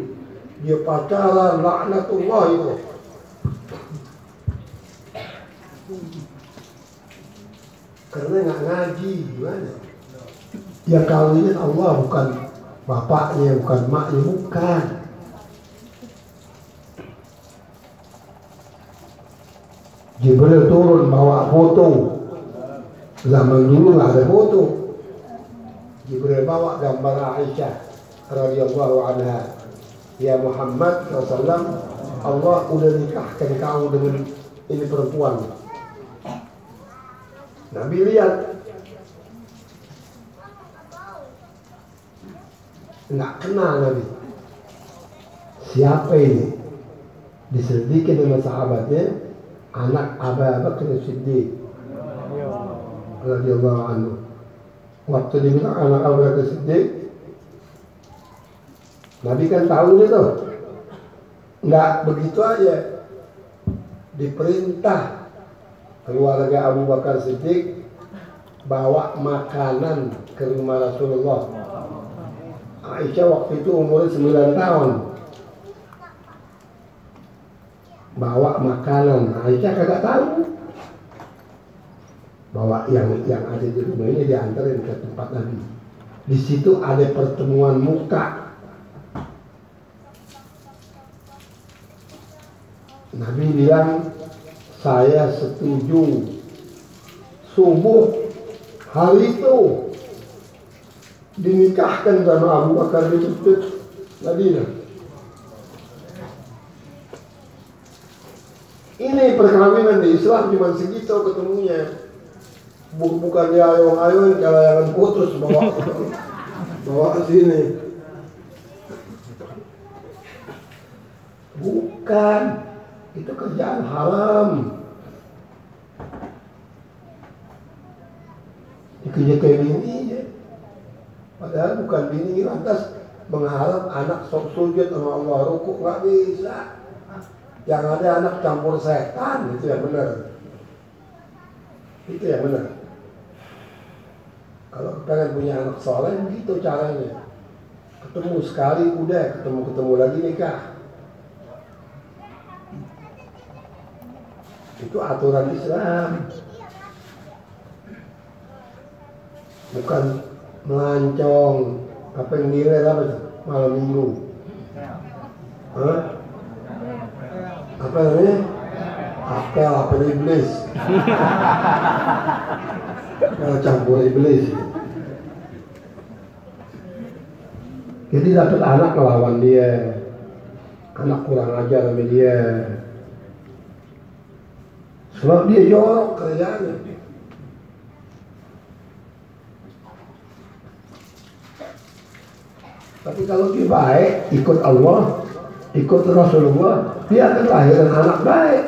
Dia pacaran, laknatullah itu. Karena gak ngaji, gimana? Yang kawinin Allah, bukan bapaknya, bukan maknya, bukan. Jibril turun bawa foto. Zaman dulu gak ada foto. Jibril bawa gambar Aisyah radhiyallahu anha. Ya Muhammad SAW, Allah udah nikahkan kau dengan ini perempuan. Nabi lihat, nggak kenal Nabi. Siapa ini? Diselidikin sama sahabatnya, anak Abu Bakar Siddiq radhiyallahu anhu. Waktu dibilang anak Abu Bakar Siddiq, Nabi kan tahu itu, nggak begitu aja. Diperintah keluarga Abu Bakar Siddiq bawa makanan ke rumah Rasulullah. Aisyah waktu itu umurnya 9 tahun. Bawa makanan, Aisyah kagak tahu. Bawa yang ada di rumah ini diantarin ke tempat Nabi. Di situ ada pertemuan muka. Nabi bilang, saya setuju subuh hari itu dinikahkan sama Abu Bakar Siddiq Madinah. Ini perkawinan di Islam cuma segitu ketemunya. Bukan dia ayun-ayun kalayangan putus bawa ke sini. Bukan. Itu kerjaan haram. Dikejar kayak bini aja. Padahal bukan bini, lantas mengharap anak sok sujud sama Allah, rukuk, nggak bisa. Yang ada anak campur setan, itu yang benar. Itu yang benar. Kalau pengen punya anak soleh, begitu caranya. Ketemu sekali udah, ketemu lagi nikah. Itu aturan Islam. Bukan melancong. Apa yang nilai apa itu? Malam minggu. Hah? Apa namanya? Apel iblis. Kalau campur iblis. Jadi dapat anak melawan dia. Anak kurang ajar sama dia. Sebab dia jorok kerjaannya. Tapi kalau dia baik, ikut Allah, ikut Rasulullah, dia akan lahirkan anak baik.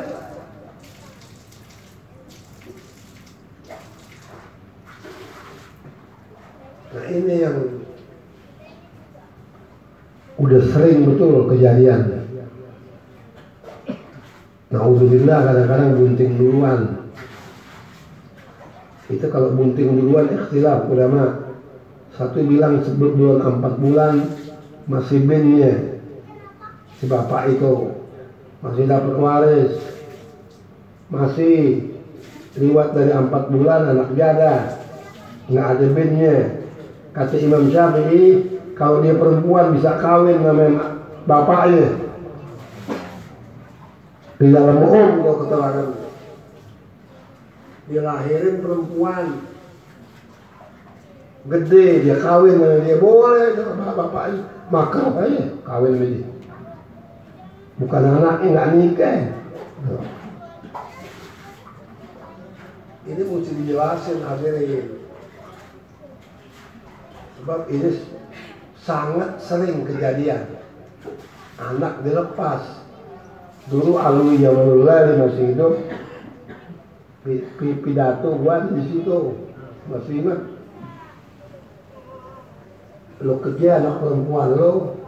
Nah ini yang udah sering betul kejadian. Na'udzubillah, kadang-kadang bunting duluan. Itu kalau bunting duluan ikhtilaf ulama. Satu bilang sebelum 4 bulan, masih binnya si bapak itu masih dapat waris, masih liwat dari 4 bulan anak janda, nggak ada binnya. Kata Imam Syafi'i, kalau dia perempuan bisa kawin sama bapaknya. Di dalam itu keterangan, dilahirin perempuan gede, dia kawin sama dia, boleh sama bapaknya, maka aja kawin sama dia. Bukan anaknya nggak nikah. Ini mesti dijelasin hadirin, sebab ini sangat sering kejadian anak dilepas. Dulu Alwi Jamalullah masih hidup, pidato gua di situ masih ingat. Lo kerja anak perempuan lo,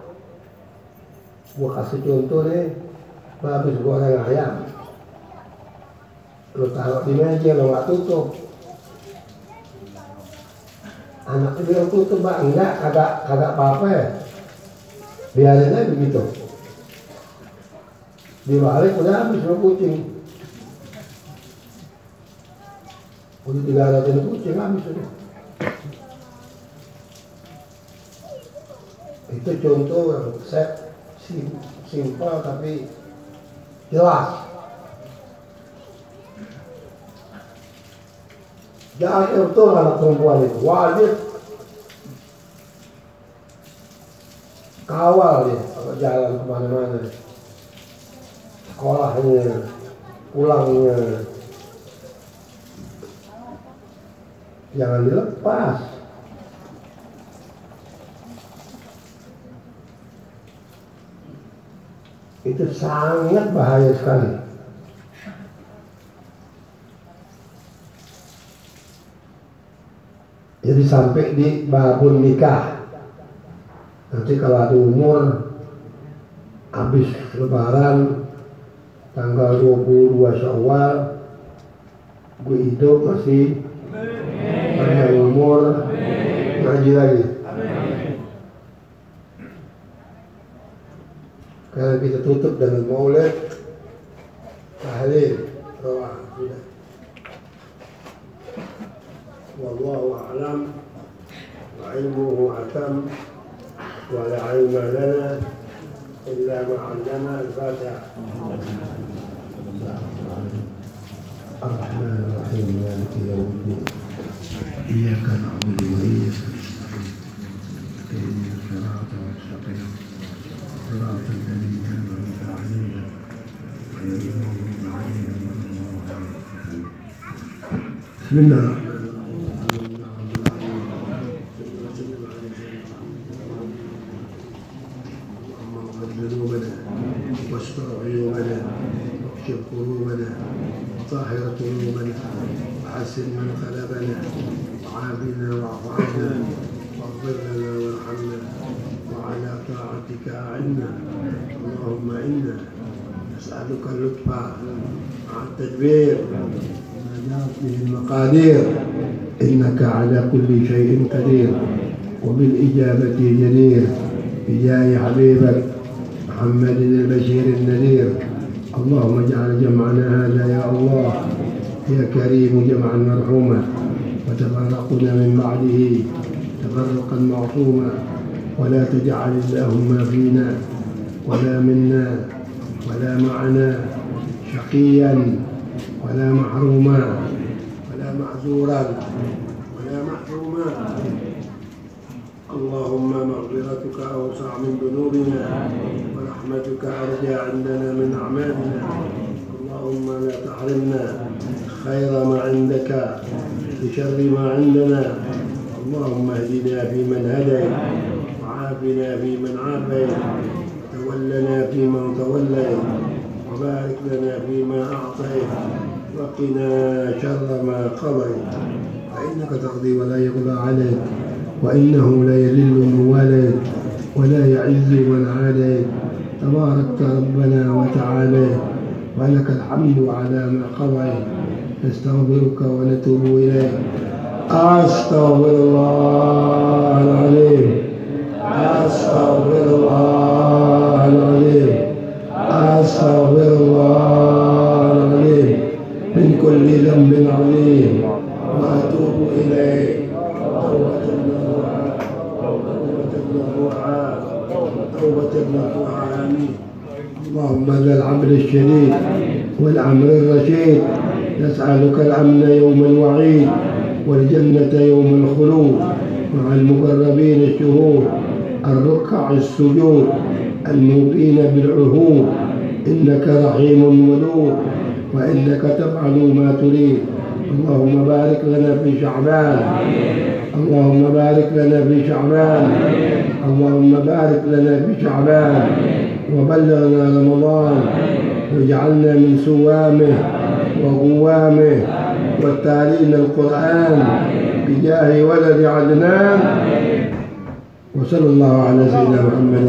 gua kasih contoh nih, lo habis goreng ayam, lo taruh di meja, lo nggak tutup. Anaknya bilang tutup, Mbak, enggak, kagak apa-apa ya, biarin aja begitu. Dibalik udah habis lo kucing, udah 300 kucing habis udah. Itu contoh yang saya simpel tapi jelas. Jangan betul anak perempuan itu wajib kawal ya kalau jalan kemana-mana, sekolahnya, pulangnya, jangan dilepas. Itu sangat bahaya sekali. Jadi sampai di babun nikah, nanti kalau ada umur habis lebaran tanggal 22 Syawal, gue hidup masih panjang umur, ngaji lagi. Karena kita tutup dengan maulid, tahlil, doa, sudah. Wallahu a'lam, wa ilmuhu atam, wa la ilma lana illa ma 'allamana. Al-Fatiha. Ar-Rahman Ar-Rahim, Maliki Yawmiddin. Iyyaka na'budu wa iyyaka nasta'in. Ihdinas siratal mustaqim. صراط الذين أنعمت عليهم غير المغضوب عليهم ولا الضالين. بسم الله اللهم اغفر ذنوبنا واستر عيوبنا واكشف قلوبنا وطهر قلوبنا وحسن منقلبنا وعافنا واعف عنا واغفر لنا وارحمنا وعلى طاعتك أعنا. اللهم إنا نسألك اللطف مع التدبير ونجاة به المقادير، إنك على كل شيء قدير وبالإجابة جدير، بجاه حبيبك محمد البشير النذير. اللهم اجعل جمعنا هذا يا الله يا كريم جمعا مرحوما، وتفرقنا من بعده تفرقا معصوما، ولا تجعل اللهم فينا ولا منا ولا معنا شقيا ولا محروما ولا معذورا ولا محروما. اللهم مغفرتك أوسع من ذنوبنا ورحمتك أرجى عندنا من أعمالنا. اللهم لا تحرمنا خير ما عندك بشر ما عندنا. اللهم اهدنا فيمن هديت وعافنا فيمن عافيت وتولنا فيمن توليت وبارك لنا فيما أعطيت وقنا شر ما قضيت، فإنك تقضي ولا يقضى عليك، وإنه لا يذل من واليت ولا يعز من عاديت. تباركت ربنا وتعاليت ولك الحمد على ما قضيت. نستغفرك ونتوب إليك. أستغفر الله العظيم أستغفر الله العظيم أستغفر الله العظيم من كل ذنب عظيم وأتوب إليه توبة نصوحا. آمين. اللهم ذا العمر الشديد والأمر الرشيد نسألك الأمن يوم الوعيد والجنة يوم الخلود مع المقربين الشهود الركع السجود الموفين بالعهود إنك رحيم ودود وإنك تفعل ما تريد. اللهم بارك لنا في شعبان اللهم بارك لنا في شعبان اللهم بارك لنا في شعبان وبلغنا رمضان واجعلنا من سوامه وقوامه والتالين القرآن بجاه ولد عدنان. وصلى الله على سيدنا محمد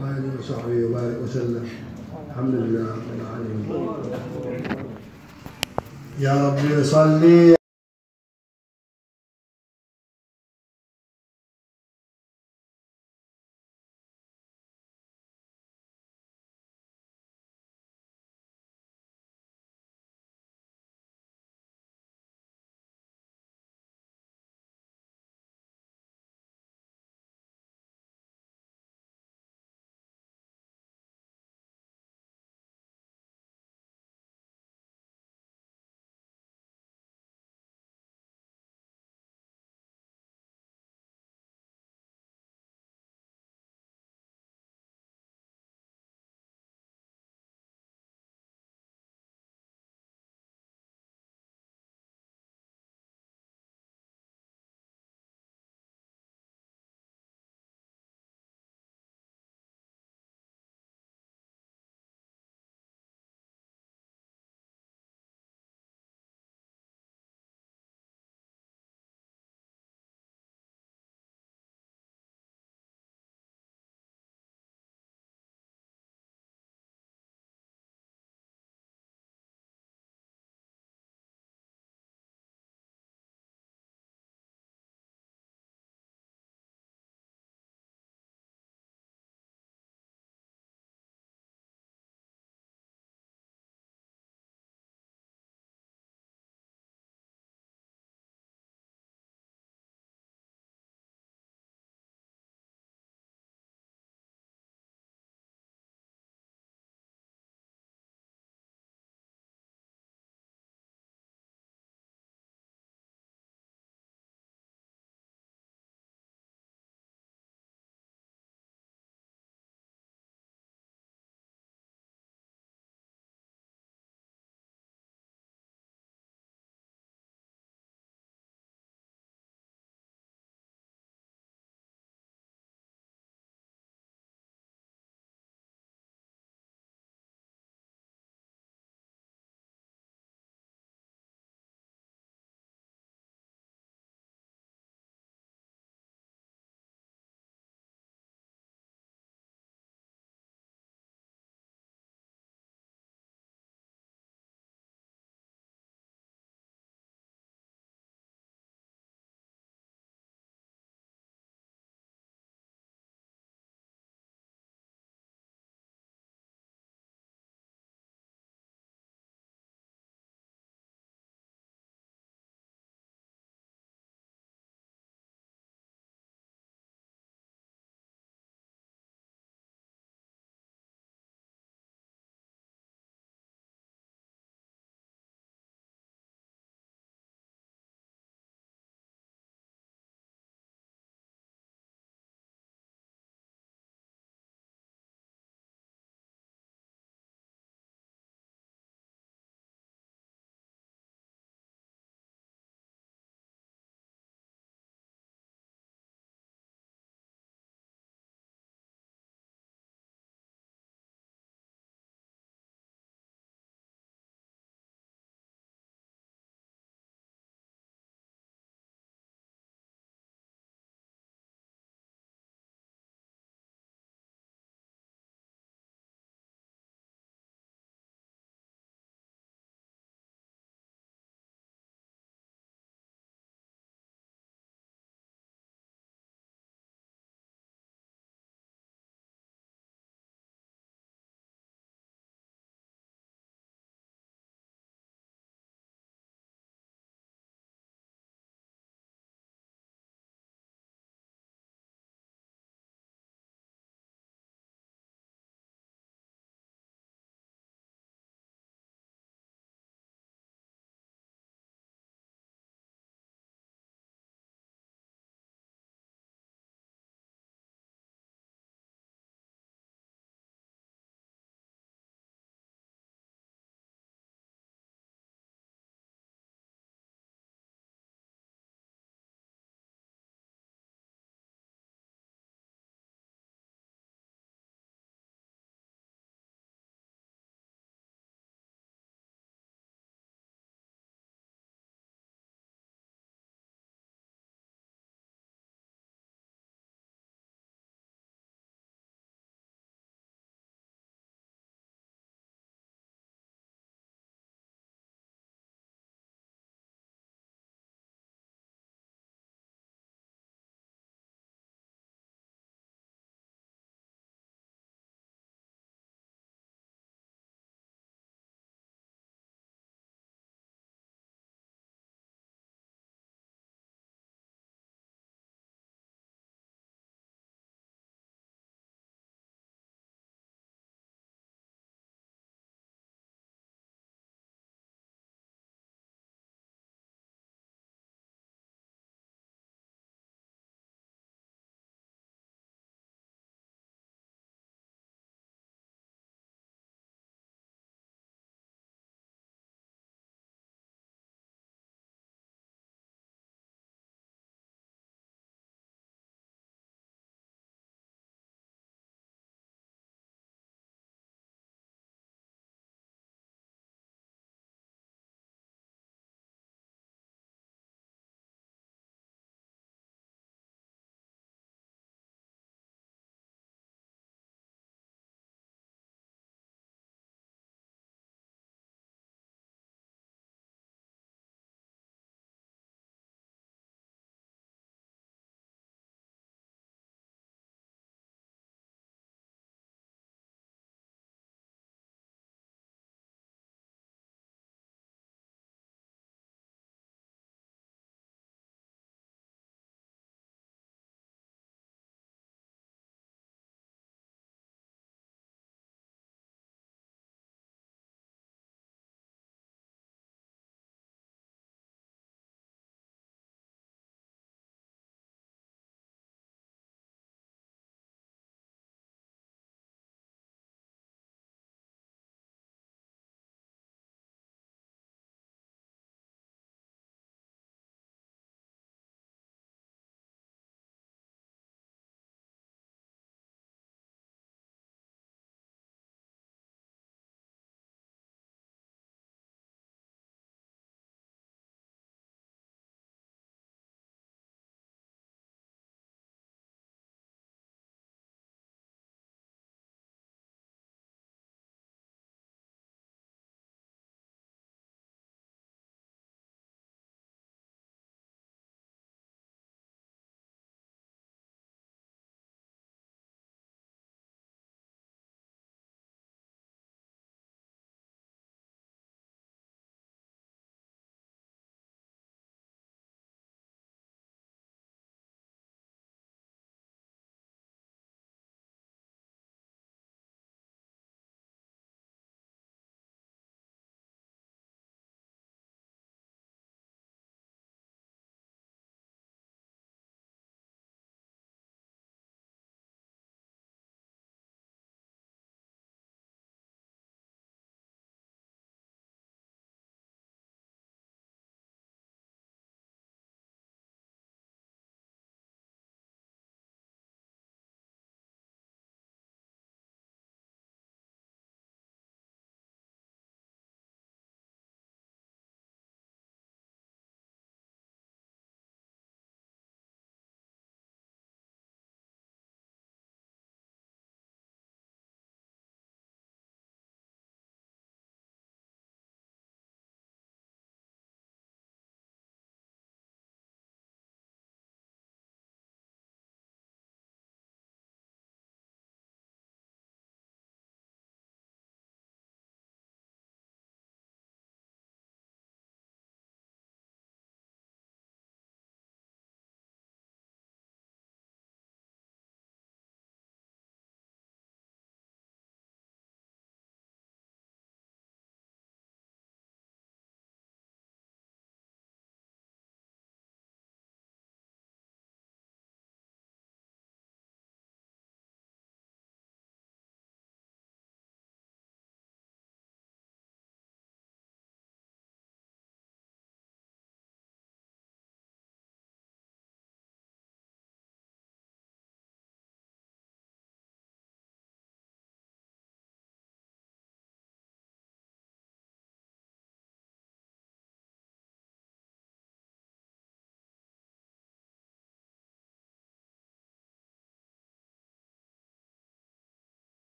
وآله وصحبه وبارك وسلم. الحمد لله رب العالمين. يا رب صل